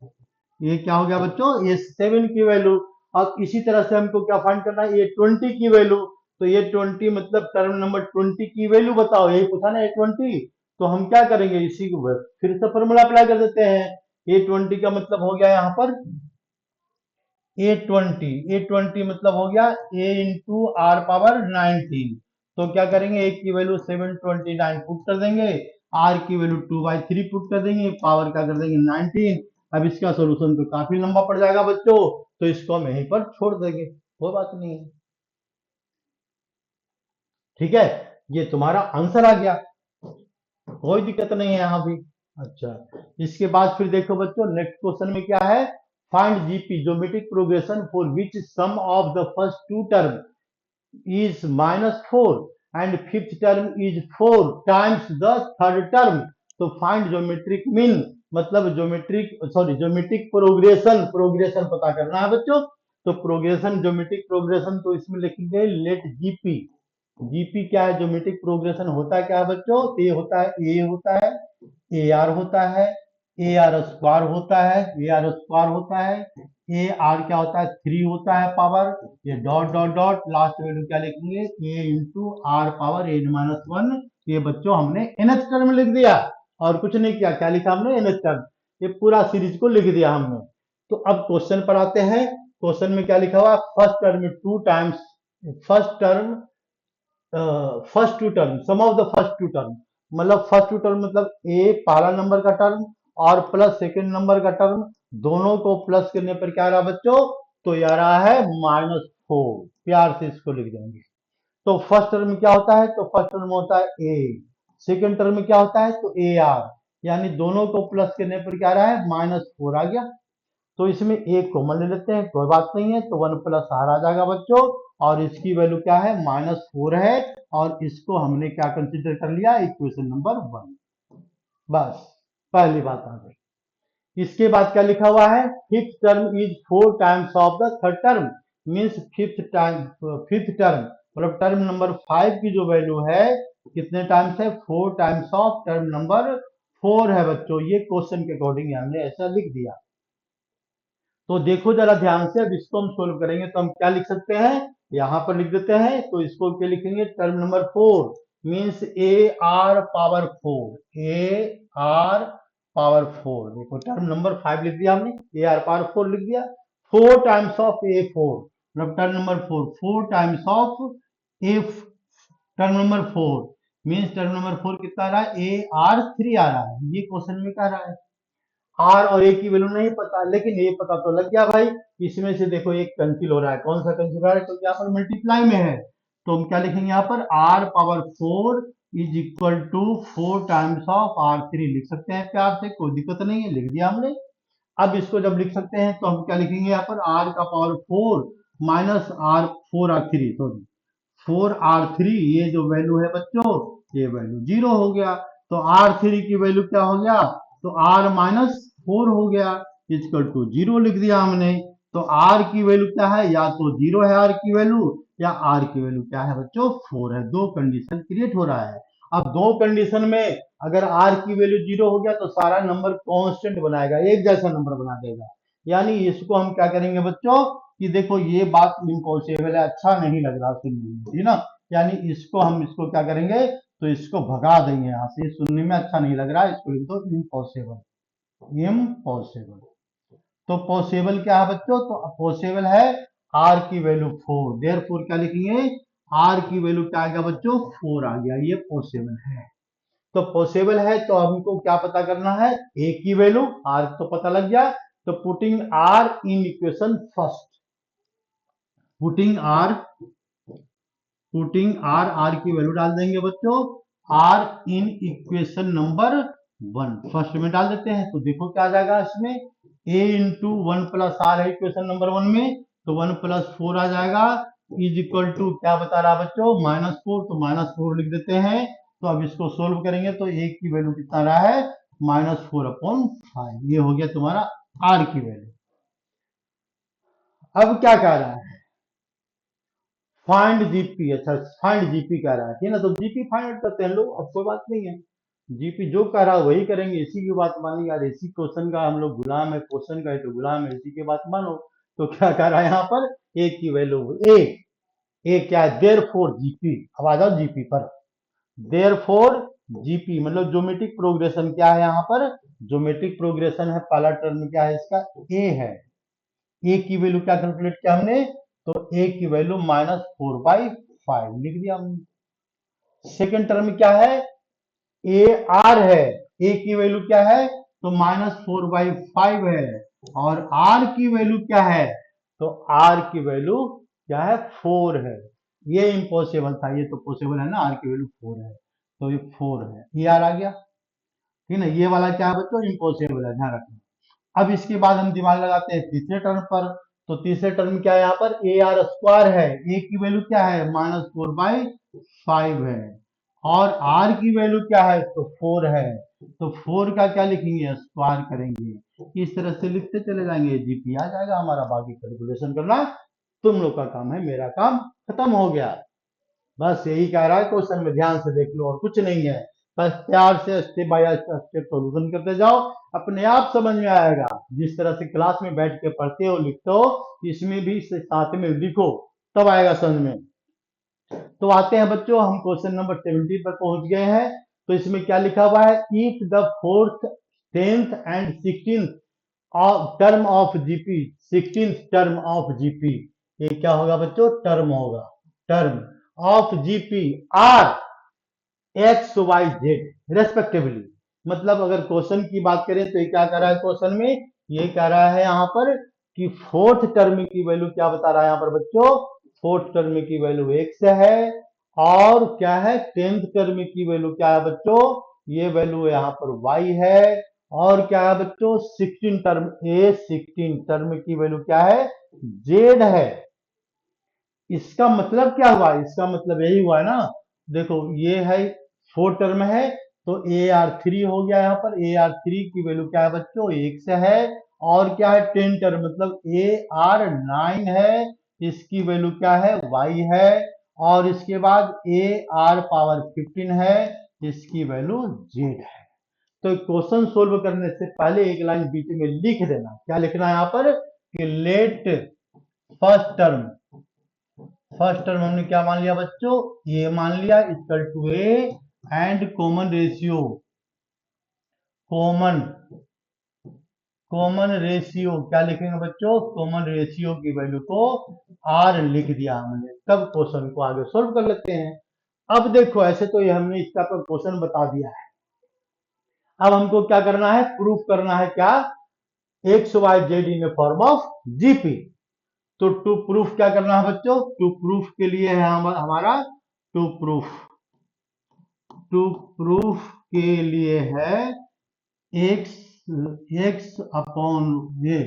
ये क्या हो गया बच्चों, ये 7 की वैल्यू। अब इसी तरह से हमको क्या फाइंड करना है, ये 20 की वैल्यू। तो ये 20 मतलब टर्म नंबर 20 की वैल्यू बताओ, यही पूछा ना ये 20। तो हम क्या करेंगे, इसी को फिर से फॉर्मूला अप्लाई कर देते हैं। ये 20 का मतलब हो गया यहाँ पर A20 मतलब हो गया a इंटू आर पावर 19। तो क्या करेंगे, ए की वैल्यू 729 पुट कर देंगे, आर की वैल्यू 2/3 पुट कर देंगे, पावर क्या कर देंगे 19। अब इसका सोल्यूशन तो काफी लंबा पड़ जाएगा बच्चों, तो इसको हम यहीं पर छोड़ देंगे, कोई बात नहीं है। ठीक है, ये तुम्हारा आंसर आ गया, कोई दिक्कत नहीं है यहाँ भी। अच्छा, इसके बाद फिर देखो बच्चों नेक्स्ट क्वेश्चन में क्या है, find GP geometric progression for which sum of the first 2 term is -4 and fifth term is 4 times the third term। तो फाइंड ज्योमेट्रिक मीन मतलब ज्योमेट्रिक प्रोग्रेशन पता करना है बच्चों। तो प्रोग्रेशन ज्योमेट्रिक प्रोग्रेशन, तो इसमें लिखेंगे लेट जीपी। जीपी क्या है, ज्योमेट्रिक प्रोग्रेशन होता है क्या है बच्चों, ए होता है, ए होता है, ए आर होता है, ए आर स्क्वायर होता है, ए आर स्क्वायर होता है, ए आर क्या होता है 3 होता है पावर, ये dot dot dot last value क्या लिखेंगे a into r power n minus 1। ये बच्चों हमने nth टर्म लिख दिया और कुछ नहीं किया, क्या लिखा हमने nth टर्म, ये पूरा सीरीज को लिख दिया हमने। तो अब क्वेश्चन पर आते हैं। क्वेश्चन में क्या लिखा हुआ, first term 2 times first term first two term, sum of the first two term, मतलब फर्स्ट टू टर्म मतलब ए पहला नंबर का टर्म और प्लस सेकंड नंबर का टर्म, दोनों को प्लस करने पर क्या रहा बच्चों, तो ये आ रहा है -4। प्यार से इसको लिख देंगे। तो फर्स्ट टर्म क्या होता है, तो फर्स्ट टर्म होता है ए, सेकंड टर्म क्या होता है, तो ए आर, यानी दोनों को प्लस करने पर क्या रहा है -4 आ गया। तो इसमें एक कॉमन ले लेते हैं, कोई बात नहीं है, तो 1 प्लस आर आ जाएगा बच्चों, और इसकी वैल्यू क्या है -4 है, और इसको हमने क्या कंसीडर कर लिया इक्वेशन नंबर 1। बस पहली बात आ गई। इसके बाद क्या लिखा हुआ है, fifth term is 4 times of the third term, means fifth term मतलब टर्म नंबर 5 की जो वैल्यू है कितने टाइम्स है, 4 टाइम्स ऑफ टर्म नंबर 4 है बच्चों। ये क्वेश्चन के अकॉर्डिंग हमने ऐसा लिख दिया। तो देखो जरा ध्यान से, अब इसको हम सोल्व करेंगे तो हम क्या लिख सकते हैं, यहाँ पर लिख देते हैं, तो इसको क्या लिखेंगे, टर्म नंबर 4 मीन्स ए आर पावर 4, ए आर पावर 4। देखो टर्म नंबर 5 लिख दिया हमने, ए आर पावर 4 लिख दिया, 4 टाइम्स ऑफ ए 4, मतलब term number 4 times of A, term number 4 means term number 4 कितना आ रहा है, ए आर 3 आ रहा है, ये क्वेश्चन में कह रहा है। आर और ए की वैल्यू नहीं पता, लेकिन ये पता तो लग गया भाई, इसमें से देखो एक कैंसिल हो रहा है, कौन सा कैंसिल हो रहा है, तो यहाँ पर मल्टीप्लाई में है, तो हम क्या लिखेंगे यहाँ पर, r power 4 is equal to 4 times of r 3 लिख सकते हैं प्यार से, कोई दिक्कत नहीं है, लिख दिया हमने। अब इसको जब लिख सकते हैं तो हम क्या लिखेंगे यहाँ पर, आर का power 4 minus are 4r3, sorry 4r3, ये जो वैल्यू है बच्चों, ये वैल्यू 0 हो गया, तो r3 की वैल्यू क्या हो गया, तो r माइनस 4 हो गया, इक्वल टू 0 लिख दिया हमने। तो r की वैल्यू क्या है, या तो 0 है r की वैल्यू, या r की वैल्यू क्या है बच्चों, 4 है। दो कंडीशन क्रिएट हो रहा है। अब दो कंडीशन में अगर r की वैल्यू 0 हो गया तो सारा नंबर कांस्टेंट बनाएगा, एक जैसा नंबर बना देगा, यानी इसको हम क्या करेंगे बच्चों, कि देखो ये बात इम्पॉसिबल है, अच्छा नहीं लग रहा सुनने में, ठीक ना, यानी इसको क्या करेंगे, तो इसको भगा देंगे यहाँ से, सुनने में अच्छा नहीं लग रहा है, इसको लिख दो इम्पॉसिबल, इम्पॉसिबल। तो पॉसिबल क्या है बच्चों, तो पॉसिबल है आर की वैल्यू 4, देयरफॉर क्या लिखेंगे, आर की वैल्यू क्या आ गया बच्चों, 4 आ गया, ये पॉसिबल है। तो पॉसिबल है तो हमको क्या पता करना है, ए की वैल्यू, आर तो पता लग गया, तो putting are in equation first, putting r, r की वैल्यू डाल देंगे बच्चों, r in equation number 1 first में डाल देते हैं, तो देखो क्या आ जाएगा इसमें, ए इंटू 1 प्लस आर है इक्वेशन नंबर 1 में, तो 1 प्लस 4 आ जाएगा, इज इक्वल टू क्या बता रहा है बच्चों, -4, तो -4 लिख देते हैं। तो अब इसको सोल्व करेंगे तो ए की वैल्यू कितना रहा है, -4/5, ये हो गया तुम्हारा आर की वैल्यू। अब क्या कह रहा है, फाइंड जीपी, अच्छा फाइंड जीपी कह रहा है, ठीक है ना, तो जीपी फाइंड आउट करते हैं लोग, अब कोई बात नहीं है, जीपी जो कह रहा है वही करेंगे, इसी की बात मानेंगे यार, इसी क्वेश्चन का हम लोग गुलाम है, क्वेश्चन का है तो गुलाम है, इसी की बात मानो। तो क्या कह रहा है यहाँ पर, ए की वैल्यू, ए क्या है, देयर फोर जीपी, अब आ जाओ जीपी पर, देयर फोर जीपी मतलब ज्योमेट्रिक प्रोग्रेशन क्या है यहाँ पर, ज्योमेट्रिक प्रोग्रेशन है, पहला टर्म क्या है इसका, ए है, ए की वैल्यू क्या कैलकुलेट किया हमने, तो ए की वैल्यू -4/5 लिख दिया हमने। सेकेंड टर्म क्या है, ए आर है, ए की वैल्यू क्या है, तो -4/5 है, और आर की वैल्यू क्या है, तो आर की वैल्यू क्या है, 4 है। ये इम्पॉसिबल था, ये तो पॉसिबल है ना, आर की वैल्यू 4 है, तो ये 4 है, ये आर आ गया, ठीक है ना, ये वाला क्या है बच्चों, इम्पॉसिबल है, ध्यान रखना। अब इसके बाद हम दिमाग लगाते हैं तीसरे टर्म पर, तो तीसरे टर्म क्या है यहाँ पर, ए आर स्क्वायर है, ए की वैल्यू क्या है, -4/5 है, और आर की वैल्यू क्या है, तो 4 है, तो 4 का क्या लिखेंगे, स्क्वायर करेंगे, इस तरह से लिखते चले जाएंगे, जीपी आ जाएगा हमारा, बाकी कैलकुलेशन करना तुम लोग का काम है, मेरा काम खत्म हो गया। बस यही कह रहा है क्वेश्चन में, ध्यान से देख लो और कुछ नहीं है, बस प्यार से स्टेप बाय स्टेप सोल्यूशन करते जाओ, अपने आप समझ में आएगा, जिस तरह से क्लास में बैठ के पढ़ते हो लिखते हो, इसमें भी साथ में लिखो, तब आएगा समझ में। तो आते हैं बच्चों, हम क्वेश्चन नंबर 70 पर पहुंच गए हैं। तो इसमें क्या लिखा हुआ है, if the 4th 10th and 16th term of GP, 16th term of GP, ये क्या होगा बच्चों, टर्म होगा, term of GP are x y z respectively, मतलब अगर क्वेश्चन की बात करें तो ये क्या कर रहा है क्वेश्चन में, ये कह रहा है यहाँ पर कि फोर्थ टर्म की वैल्यू क्या बता रहा है यहाँ पर बच्चों, फोर्थ टर्म की वैल्यू एक्स है, और क्या है, 10th टर्म की वैल्यू क्या है बच्चों, ये वैल्यू यहाँ पर वाई है, और क्या है बच्चों 16 टर्म की वैल्यू क्या है, जेड है। इसका मतलब क्या हुआ, इसका मतलब यही हुआ है ना, देखो ये है 4 टर्म है, तो ए आर 3 हो गया, यहाँ पर ए आर 3 की वैल्यू क्या है बच्चों, एक्स है, और क्या है 10 टर्म मतलब ए आर 9 है, इसकी वैल्यू क्या है, वाई है, और इसके बाद ए आर पावर 15 है, इसकी वैल्यू जेड है। तो क्वेश्चन सोल्व करने से पहले एक लाइन बीच में लिख देना, क्या लिखना है यहाँ पर, कि let first term first term हमने क्या मान लिया बच्चों, ए मान लिया equal to a and common ratio, common common ratio क्या लिखेंगे बच्चों, कॉमन रेशियो की वैल्यू को आर लिख दिया हमने। तब क्वेश्चन को आगे सोल्व कर लेते हैं। अब देखो ऐसे तो ये हमने इसका क्वेश्चन बता दिया है। अब हमको क्या करना है, प्रूफ करना है क्या, x y z in form of GP. तो टू प्रूफ क्या करना है बच्चों, टू प्रूफ के लिए है हमारा टू प्रूफ के लिए है एक्स एक्स अपॉन ये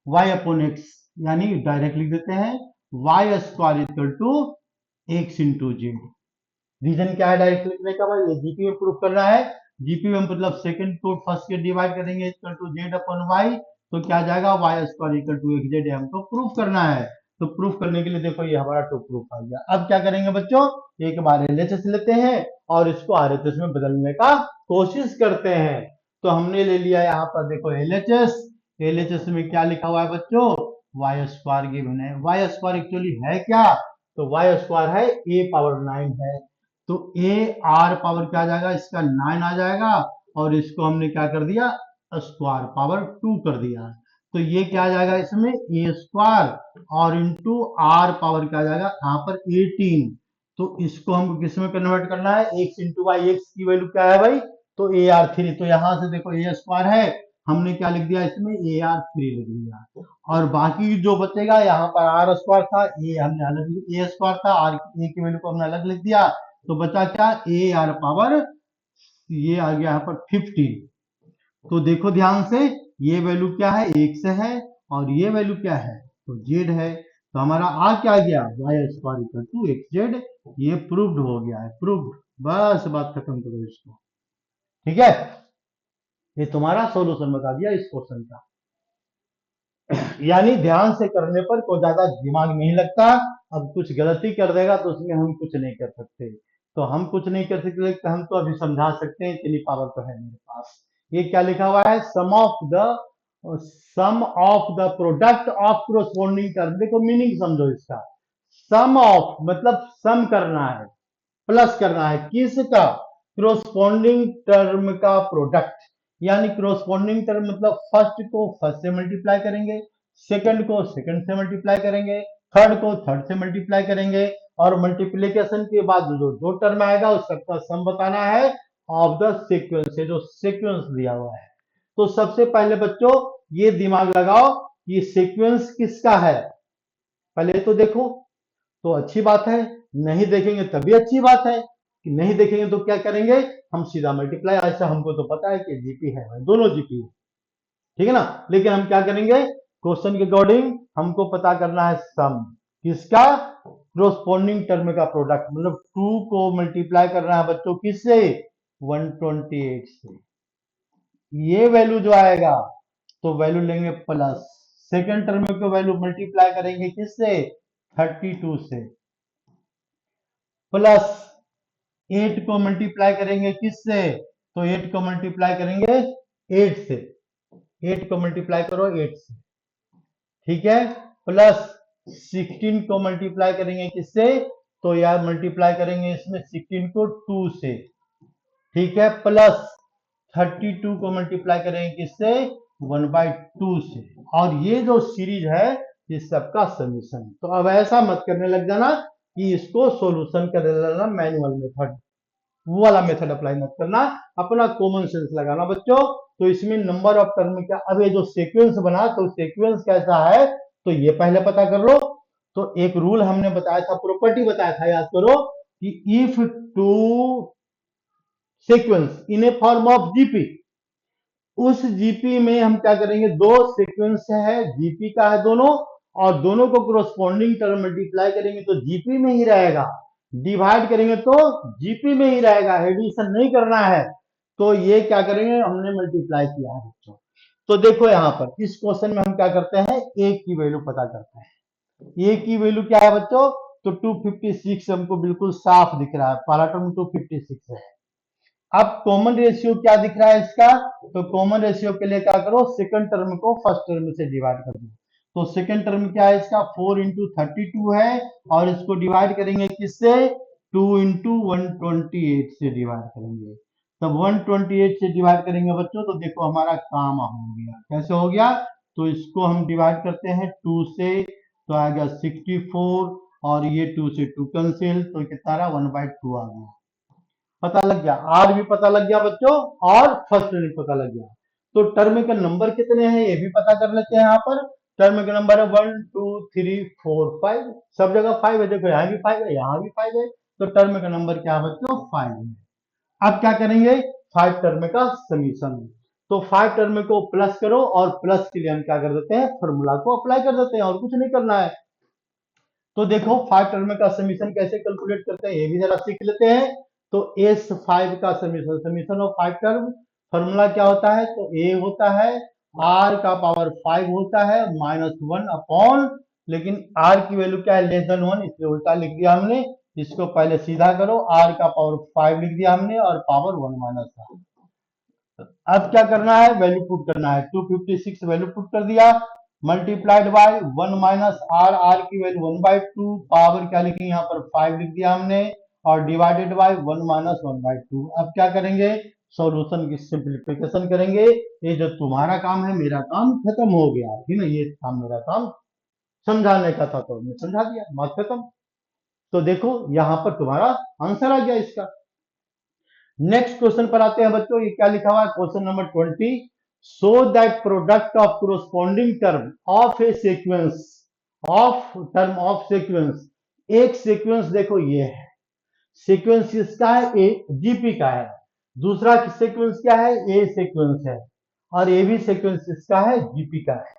वाई अपॉन एक्स, यानी डायरेक्ट लिख देते हैं y square equal to x into z. Reason क्या है डायरेक्ट लिखने का भाई, ये जीपी में प्रूफ करना है। जीपी में मतलब सेकंड को फर्स्ट के डिवाइड करेंगे equal to z upon y, तो क्या जाएगा y square equal to x z, हमको प्रूफ करना है। तो प्रूफ करने के लिए देखो ये हमारा टू प्रूफ आ गया। अब क्या करेंगे बच्चों, एक बार एलएचएस लेते हैं और इसको आरएचएस में बदलने का कोशिश करते हैं। तो हमने ले लिया यहाँ पर देखो एलएचएस, एलएचएस में क्या लिखा हुआ है बच्चों, वाई स्क्वायर गिवन है। वाई स्क्वायर एक्चुअली है क्या, तो वाई स्क्वायर है ए पावर 9 है। तो ए आर पावर क्या आ जाएगा, इसका 9 आ जाएगा, और इसको हमने क्या कर दिया, स्क्वायर पावर 2 कर दिया। तो ये क्या आ जाएगा इसमें, ए स्क्वायर और इंटू आर पावर क्या आ जाएगा यहाँ पर 18। तो इसको हमको किस में कन्वर्ट करना है, एक्स इंटू वाई, एक्स की वैल्यू क्या है भाई, तो ए आर 3। तो यहां से देखो ए स्क्वायर है, हमने क्या लिख दिया इसमें, ए आर 3 लिख दिया। और बाकी जो बचेगा यहाँ पर आर स्क्वायर था, ए हमने अलग, ए स्क्वायर था, आर ए की वैल्यू को हमने अलग लिख दिया। तो बचा क्या, ए आर पावर, ये आ गया यहाँ पर 15। तो देखो ध्यान से, ये वैल्यू क्या है, एक्स है, और ये वैल्यू क्या है, तो जेड है। तो हमारा आ क्या गया, y square equal to x z. ये प्रूव्ड हो गया है, प्रूव्ड। बस बात खत्म करो इसको, ठीक है। ये तुम्हारा सॉल्यूशन बता दिया इस क्वेश्चन का। यानी ध्यान से करने पर कोई ज्यादा दिमाग नहीं लगता। अब कुछ गलती कर देगा तो उसमें हम कुछ नहीं कर सकते। तो हम कुछ नहीं कर सकते तो हम तो अभी समझा सकते हैं, इतनी पावर तो है मेरे पास। ये क्या लिखा हुआ है, sum of the product of corresponding term. देखो मीनिंग समझो इसका, सम ऑफ मतलब सम करना है, प्लस करना है किसका, क्रोस्पोंडिंग टर्म का प्रोडक्ट। यानी क्रोस्पोंडिंग टर्म मतलब फर्स्ट को फर्स्ट से मल्टीप्लाई करेंगे, सेकंड को सेकंड से मल्टीप्लाई करेंगे, थर्ड को थर्ड से मल्टीप्लाई करेंगे, और मल्टीप्लीकेशन के बाद जो जो टर्म आएगा उस सबका सम बताना है ऑफ द सीक्वेंस, जो सीक्वेंस दिया हुआ है। तो सबसे पहले बच्चों ये दिमाग लगाओ कि सीक्वेंस किसका है, पहले तो देखो, तो अच्छी बात है। नहीं देखेंगे तभी अच्छी बात है, कि नहीं देखेंगे तो क्या करेंगे, हम सीधा मल्टीप्लाई। ऐसा हमको तो पता है कि जीपी है, दोनों जीपी है, ठीक है ना। लेकिन हम क्या करेंगे, क्वेश्चन के अकॉर्डिंग हमको पता करना है सम किसका, क्रोस्पोंडिंग टर्म का प्रोडक्ट। मतलब 2 को मल्टीप्लाई करना है बच्चों किससे, 128 से। ये वैल्यू जो आएगा तो वैल्यू लेंगे प्लस, सेकेंड टर्म को वैल्यू मल्टीप्लाई करेंगे किससे, 32 से, प्लस 8 को मल्टीप्लाई करेंगे किससे, तो 8 को मल्टीप्लाई करेंगे 8 से, 8 को मल्टीप्लाई करो 8 से, ठीक है। प्लस 16 को मल्टीप्लाई करेंगे किससे, तो यार मल्टीप्लाई करेंगे इसमें 16 को 2 से, ठीक है। प्लस 32 को मल्टीप्लाई करेंगे किससे, 1/2 से। और ये जो सीरीज है ये सबका समीशन। तो अब ऐसा मत करने लग जाना कि इसको सॉल्यूशन कर लेना मैनुअल मेथड, वो वाला मेथड अप्लाई मत करना, अपना कॉमन सेंस लगाना बच्चों। तो इसमें नंबर ऑफ टर्म क्या, अब ये जो सीक्वेंस बना तो सीक्वेंस कैसा है, तो ये पहले पता कर लो। तो एक रूल हमने बताया था, प्रॉपर्टी बताया था, याद करो कि if two sequence in A form of GP, उस जीपी में हम क्या करेंगे, दो सीक्वेंस है जीपी का है दोनों, और दोनों को क्रोस्पोंडिंग टर्म मल्टीप्लाई करेंगे तो जीपी में ही रहेगा, डिवाइड करेंगे तो जीपी में ही रहेगा, एडिशन नहीं करना है। तो ये क्या करेंगे, हमने मल्टीप्लाई किया है बच्चों। तो देखो यहां पर इस क्वेश्चन में हम क्या करते हैं, ए की वैल्यू पता करते हैं। ए की वैल्यू क्या है बच्चों, तो 256 हमको बिल्कुल साफ दिख रहा है, पहला टर्म 256 है। अब कॉमन रेशियो क्या दिख रहा है इसका, तो कॉमन रेशियो के लिए क्या करो, सेकंड टर्म को फर्स्ट टर्म से डिवाइड कर दो। तो सेकंड टर्म क्या है इसका 4 इंटू 32 है, और इसको डिवाइड करेंगे किससे, 2 इंटू 128 से डिवाइड करेंगे। तब 128 से डिवाइड करेंगे बच्चों तो देखो हमारा काम हो गया। कैसे हो गया, तो इसको हम डिवाइड करते हैं 2 से, तो आ गया 64, और ये 2 से 2 कैंसिल, तो कितना रहा 1/2 आ गया। पता लग गया, आर भी पता लग गया बच्चों, और फर्स्ट भी पता लग गया। तो टर्म के नंबर कितने हैं ये भी पता कर लेते हैं। यहाँ पर टर्म के नंबर है 1 2 3 4 5, सब जगह 5 है, देखो यहाँ भी 5 है, यहाँ भी 5 है, तो टर्म का नंबर क्या है बच्चों 5 है। अब क्या करेंगे, 5 टर्म का समीशन। तो 5 टर्म को प्लस करो, और प्लस के लिए हम क्या कर देते हैं, फॉर्मूला को अप्लाई कर देते हैं, और कुछ नहीं करना है। तो देखो 5 टर्म का समीशन कैसे कैलकुलेट करते हैं ये भी जरा सीख लेते हैं। तो S5 का summation, summation of 5 term, formula क्या होता है, तो A होता है R का पावर 5 होता है -1 अपॉन, लेकिन R की वैल्यू क्या है लेस देन 1, इसलिए उल्टा लिख दिया हमने। इसको पहले सीधा करो, R का पावर 5 लिख दिया हमने, और पावर 1 -1। अब क्या करना है, वैल्यू पुट करना है, 256 वैल्यू पुट कर दिया, multiplied by 1 minus r, r की वैल्यू 1/2, पावर क्या लिखेंगे यहाँ पर 5 लिख दिया हमने, और डिवाइडेड बाय 1 माइनस 1/2। अब क्या करेंगे, सॉल्यूशन की सिंप्लीफिकेशन करेंगे। ये जो तुम्हारा काम है मेरा काम खत्म हो गया, ठीक है, ये काम मेरा काम समझाने का था तो मैं समझा दिया, बात खत्म। तो देखो यहाँ पर तुम्हारा आंसर आ गया इसका। नेक्स्ट क्वेश्चन पर आते हैं बच्चों, ये क्या लिखा हुआ है, question number 20। Show that product of corresponding term of A sequence, of term of sequence, एक सीक्वेंस देखो ये है, सीक्वेंस किसका है, ए जीपी का है, दूसरा सीक्वेंस क्या है, ए सीक्वेंस है, और ए भी सीक्वेंस किसका है, जीपी का है।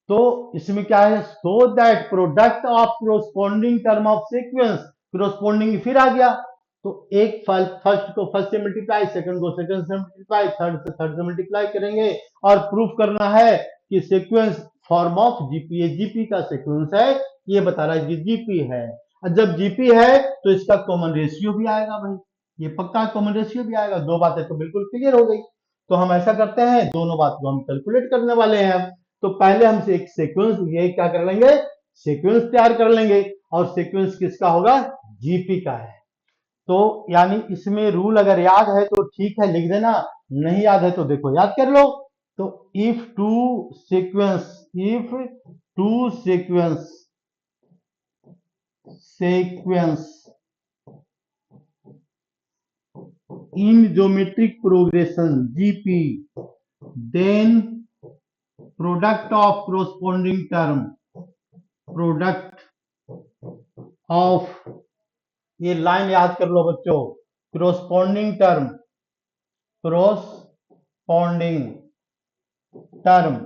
तो इसमें क्या है, so that product of corresponding term of sequence, corresponding फिर आ गया, तो एक फर्स्ट को फर्स्ट से मल्टीप्लाई, सेकंड को सेकंड से मल्टीप्लाई, थर्ड से थर्ड से मल्टीप्लाई करेंगे, और प्रूफ करना है कि सीक्वेंस फॉर्म ऑफ जीपी, ये जीपी का सीक्वेंस है, ये बता रहा है कि जीपी है। और जब जीपी है तो इसका कॉमन रेशियो भी आएगा भाई, ये पक्का कॉमन रेशियो भी आएगा। दो बातें तो बिल्कुल क्लियर हो गई। तो हम ऐसा करते हैं, दोनों बात को हम कैलकुलेट करने वाले हैं। तो पहले हम एक सीक्वेंस, ये क्या कर लेंगे, सीक्वेंस तैयार कर लेंगे, और सीक्वेंस किसका होगा, जीपी का है। तो यानी इसमें रूल अगर याद है तो ठीक है लिख देना, नहीं याद है तो देखो याद कर लो। तो if two sequence, if two sequence, sequence in geometric progression GP, then product of corresponding term, product of, ये लाइन याद कर लो बच्चों, corresponding term, corresponding term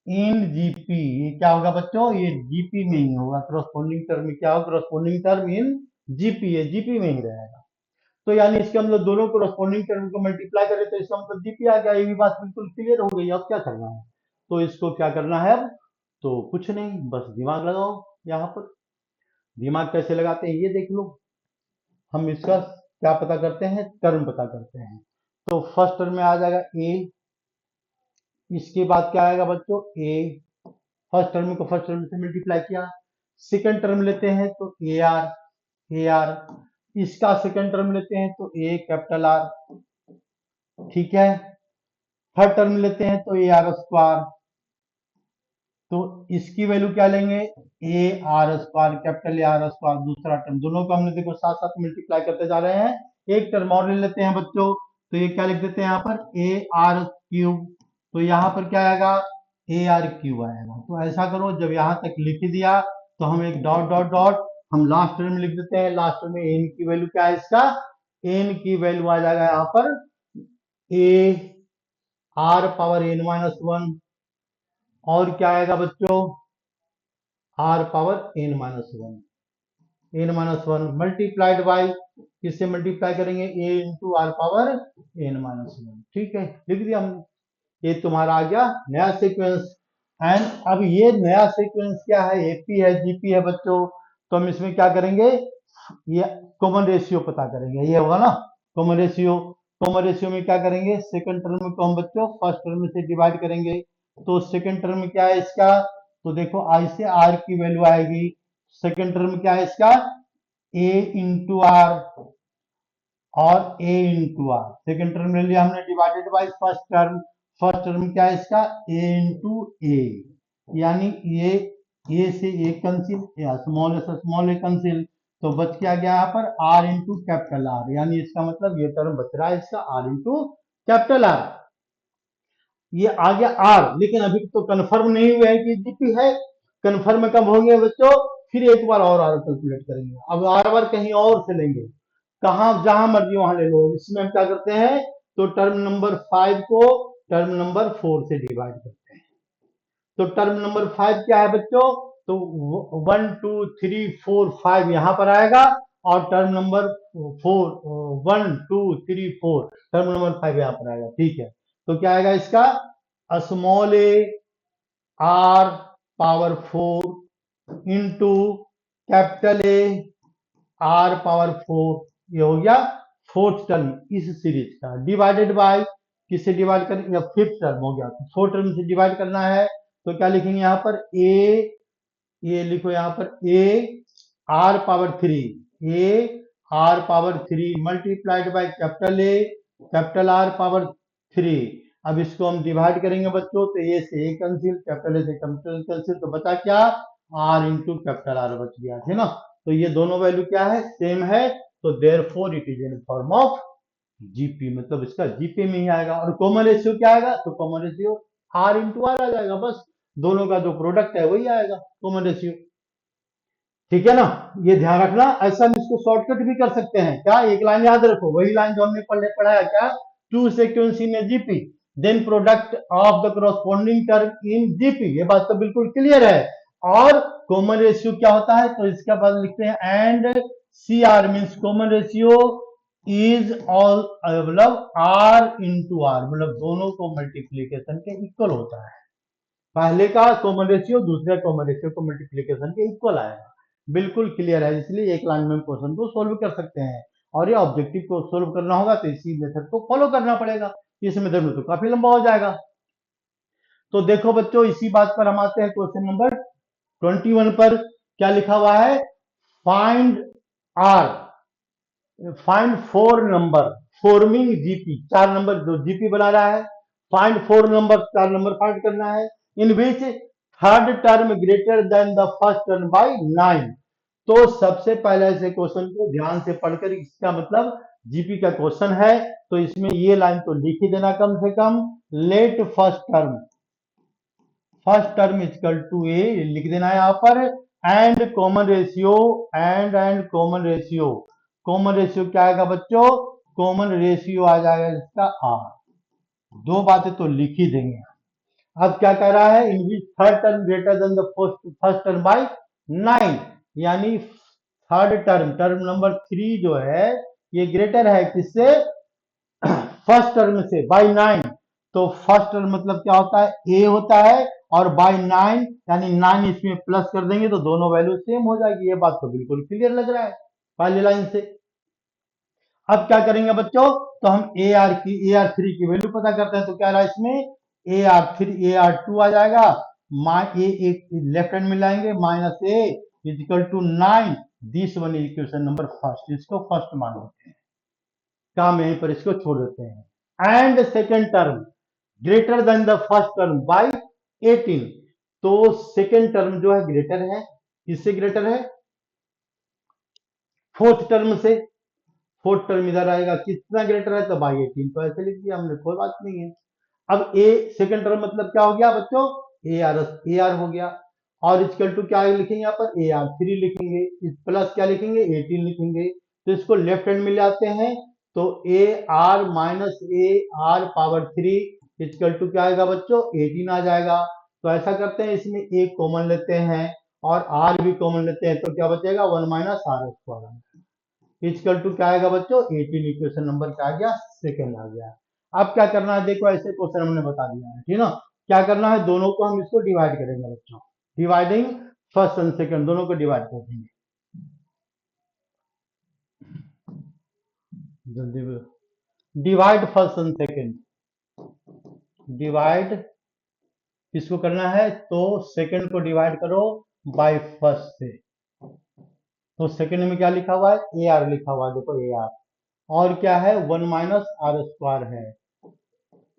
इन जीपी, ये क्या होगा बच्चों, ये जीपी में ही होगा, corresponding term क्या होगा, corresponding term इन जीपी, ये जीपी में ही रहेगा। तो यानी इसके हम लोग दोनों कोरस्पॉन्डिंग टर्म को मल्टीप्लाई करें तो इसका मतलब जीपी आ गया, ये भी बात बिल्कुल क्लियर हो गई। अब क्या करना है, तो इसको क्या करना है अब, तो कुछ नहीं, बस दिमाग लगाओ। यहाँ पर दिमाग कैसे लगाते हैं ये देख लो। हम इसका क्या पता करते हैं, टर्म पता करते हैं। तो फर्स्ट टर्म में आ जाएगा ए, इसके बाद क्या आएगा बच्चों, ए, फर्स्ट टर्म को फर्स्ट टर्म से मल्टीप्लाई किया। सेकंड टर्म लेते हैं तो ए आर, ए आर, इसका सेकंड टर्म लेते हैं तो ए कैपिटल आर, ठीक है। थर्ड टर्म लेते हैं तो ए आर स्क्वायर, तो इसकी वैल्यू क्या लेंगे, A R square, capital A R square, दूसरा टर्म, दोनों को हमने देखो साथ साथ मल्टीप्लाई करते जा रहे हैं। एक टर्म और ले लेते हैं बच्चों, तो ये क्या लिख देते हैं यहाँ पर, ए आर क्यूब, तो यहाँ पर क्या आएगा, ए आर क्यूब आएगा। तो ऐसा करो, जब यहाँ तक लिख दिया तो हम एक डॉट डॉट डॉट, हम लास्ट टर्म लिख देते हैं। लास्ट टर्म में एन की वैल्यू क्या है इसका, एन की वैल्यू आ जाएगा यहाँ पर a r power n minus 1, और क्या आएगा बच्चों, r power n minus 1, n minus 1 multiplied by, किससे मल्टीप्लाई करेंगे, a into r power n minus 1, ठीक है, लिख दिया हमने। ये तुम्हारा आ गया नया सीक्वेंस। एंड अब ये नया सीक्वेंस क्या है, एपी है, जीपी है बच्चों। तो हम इसमें क्या करेंगे, ये कॉमन रेशियो पता करेंगे, ये होगा ना कॉमन रेशियो। कॉमन रेशियो में क्या करेंगे, सेकंड टर्म को हम बच्चों फर्स्ट टर्म से डिवाइड करेंगे, तो सेकंड टर्म में क्या है इसका, तो देखो आई से आर की वैल्यू आएगी। सेकंड टर्म क्या है इसका, ए इंटू आर और ए इंटू आर। सेकेंड टर्म ले लिया हमने divided by first term. First term क्या है इसका, ए इंटू ए, यानी ये ए से ए कंसिल या स्मॉल से स्मॉल ए कंसिल, तो बच क्या गया यहाँ पर आर इंटू कैपिटल आर, यानी इसका मतलब ये टर्म बच रहा है इसका आर इंटू कैपिटल आर। ये आ गया आर, लेकिन अभी तो कंफर्म नहीं हुआ है कि जीपी है। कंफर्म कब होंगे बच्चों, फिर एक बार और आर कैलकुलेट करेंगे। अब आर बार कहीं और से लेंगे, कहा जहां मर्जी वहां ले लो। इसमें हम क्या करते हैं, तो टर्म नंबर 5 को टर्म नंबर 4 से डिवाइड करते हैं। तो टर्म नंबर 5 क्या है बच्चों, तो 1 2 3 4 5 यहां पर आएगा, और टर्म नंबर 4 1 2 3 4 टर्म नंबर 5 यहां पर आएगा। ठीक है, तो क्या आएगा इसका, small A r power 4 into capital A r power 4, ये हो गया फोर्थ टर्म इस सीरीज का, डिवाइडेड बाय किससे डिवाइड करेंगे, फिफ्थ टर्म हो गया। तो फोर्थ टर्म से डिवाइड करना है, तो क्या लिखेंगे यहाँ पर ए, ये लिखो यहाँ पर a r power 3, A r power 3 multiplied by capital A capital R power 3। अब इसको हम डिवाइड करेंगे बच्चों, तो ए से ए कैंसिल, कैपिटल ए से कैपिटल कैंसिल, तो बचा क्या, आर इंटू कैपिटल आर बच गया, है ना। तो ये दोनों वैल्यू क्या है, सेम है, तो therefore it is in form of GP, मतलब इसका जीपी में ही आएगा। और कॉमन रेशियो क्या आएगा, तो common ratio r into r आ जाएगा, बस दोनों का जो प्रोडक्ट है वही आएगा कॉमन रेशियो। ठीक है ना, ये ध्यान रखना। ऐसा हम इसको शॉर्टकट भी कर सकते हैं क्या, एक लाइन याद रखो, वही लाइन जो हमने पढ़ाया क्या, two sequence in GP then product of the corresponding term in GP, ये बात तो बिल्कुल क्लियर है। और कॉमन रेशियो क्या होता है, तो इसके बाद लिखते हैं and see r means common ratio is all, मतलब आर इंटू आर, मतलब दोनों को मल्टीप्लीकेशन के इक्वल होता है। पहले का कॉमन रेशियो दूसरे कॉमन रेशियो को मल्टीप्लीकेशन के इक्वल आएगा। बिल्कुल क्लियर है, इसलिए एक लाइन में क्वेश्चन को सोल्व कर सकते हैं। और ये ऑब्जेक्टिव को सोल्व करना होगा तो इसी मेथड को फॉलो करना पड़ेगा, इस मेथड में तो काफी लंबा हो जाएगा। तो देखो बच्चों, इसी बात पर हम आते हैं क्वेश्चन नंबर 21 पर। क्या लिखा हुआ है, find r, find four number forming GP, चार नंबर जो जीपी बना रहा है, फाइंड फोर नंबर, चार नंबर फाइंड करना है, in which third term greater than the first term by 9। तो सबसे पहले ऐसे क्वेश्चन को ध्यान से पढ़कर, इसका मतलब जीपी का क्वेश्चन है, तो इसमें ये लाइन तो लिख ही देना कम से कम, let first term equal to a लिख देना है यहाँ पर, and common ratio, and common ratio, common ratio क्या आएगा बच्चों, कॉमन रेशियो आ जाएगा इसका आर। दो बातें तो लिख ही देंगे। अब क्या कह रहा है, in which third term greater than the first term by 9, यानी थर्ड टर्म, टर्म नंबर 3 जो है, ये ग्रेटर है किससे, फर्स्ट टर्म से बाय 9। तो फर्स्ट टर्म मतलब क्या होता है, ए होता है, और बाय 9 यानी 9 इसमें प्लस कर देंगे तो दोनों वैल्यू सेम हो जाएगी। ये बात तो बिल्कुल क्लियर लग रहा है पहली लाइन से। अब क्या करेंगे बच्चों, तो हम ए आर थ्री की वैल्यू पता करते हैं। तो क्या रहा इसमें a r three, a r two आ जाएगा, ए एक लेफ्ट हैंड में लाएंगे, minus a is equal to 9, this one equation number first, इसको फर्स्ट मान लेते हैं, काम यहीं पर इसको छोड़ देते हैं। And second term greater than the first term bye 18, तो सेकेंड टर्म जो है ग्रेटर है, किससे ग्रेटर है, फोर्थ टर्म से। फोर्थ टर्म इधर आएगा, कितना ग्रेटर है, तो बाई 18, तो ऐसे लिख दिया हमने, कोई बात नहीं है। अब ए सेकंड टर्म मतलब क्या हो गया बच्चों, ए आर हो गया, और इक्वल टू क्या लिखेंगे यहाँ पर, ए आर थ्री लिखेंगे, इस प्लस क्या लिखेंगे, 18 लिखेंगे। तो इसको लेफ्ट हैंड में ले आते हैं, तो a r minus a r power 3 equal to क्या आएगा बच्चों, 18 आ जाएगा। तो ऐसा करते हैं, इसमें ए कॉमन लेते हैं और आर भी कॉमन लेते हैं, तो क्या बचेगा, 1 minus r square equal to क्या आएगा बच्चों, 18, इक्वेशन नंबर क्या आ गया, सेकंड आ गया। अब क्या करना है, देखो ऐसे क्वेश्चन हमने बता दिया है, ठीक है ना। क्या करना है, दोनों को हम इसको डिवाइड करेंगे बच्चों, डिवाइडिंग फर्स्ट एंड सेकंड दोनों को डिवाइड कर देंगे जल्दी। Divide first and second, divide किसको करना है, तो सेकंड को डिवाइड करो बाय फर्स्ट से। तो सेकंड में क्या लिखा हुआ है, ए आर लिखा हुआ है, देखो ए आर। और क्या है, 1 - r² है,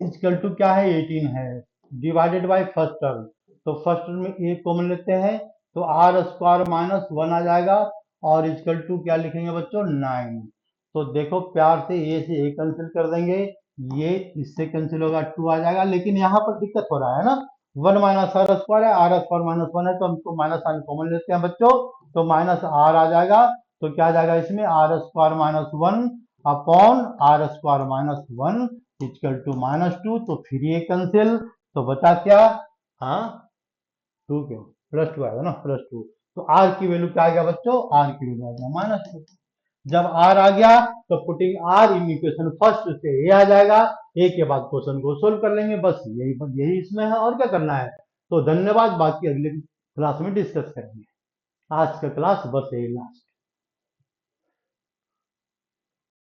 इक्वल टू क्या है, 18 है, डिवाइडेड बाय फर्स्ट टर्म। तो फर्स्ट टर्म में ए कॉमन लेते हैं, तो r² - 1 आ जाएगा, और इक्वल टू क्या लिखेंगे बच्चों, 9। तो देखो प्यार से ए कैंसिल कर देंगे, ये इससे कैंसिल होगा, 2 आ जाएगा। लेकिन यहाँ पर दिक्कत हो रहा है ना, 1 - r² है, r² - 1 है, तो हमको माइनस साइन कॉमन लेते हैं बच्चों, तो -r आ जाएगा। तो क्या आ जाएगा इसमें, r² - 1 upon r² - 1 equal to -2। तो फिर ये कैंसिल, तो बचा क्या, हाँ 2 क्यों, +2 आएगा ना, +2। तो आर की वैल्यू क्या आ गया बच्चों, आर की वैल्यू आ गया -2। जब आर आ गया तो putting are in equation first से ए आ जाएगा, ए के बाद क्वेश्चन को सोल्व कर लेंगे, बस यही यही इसमें है, और क्या करना है। तो धन्यवाद, बाकी अगले क्लास में डिस्कस करेंगे। आज का क्लास बस यही लास्ट।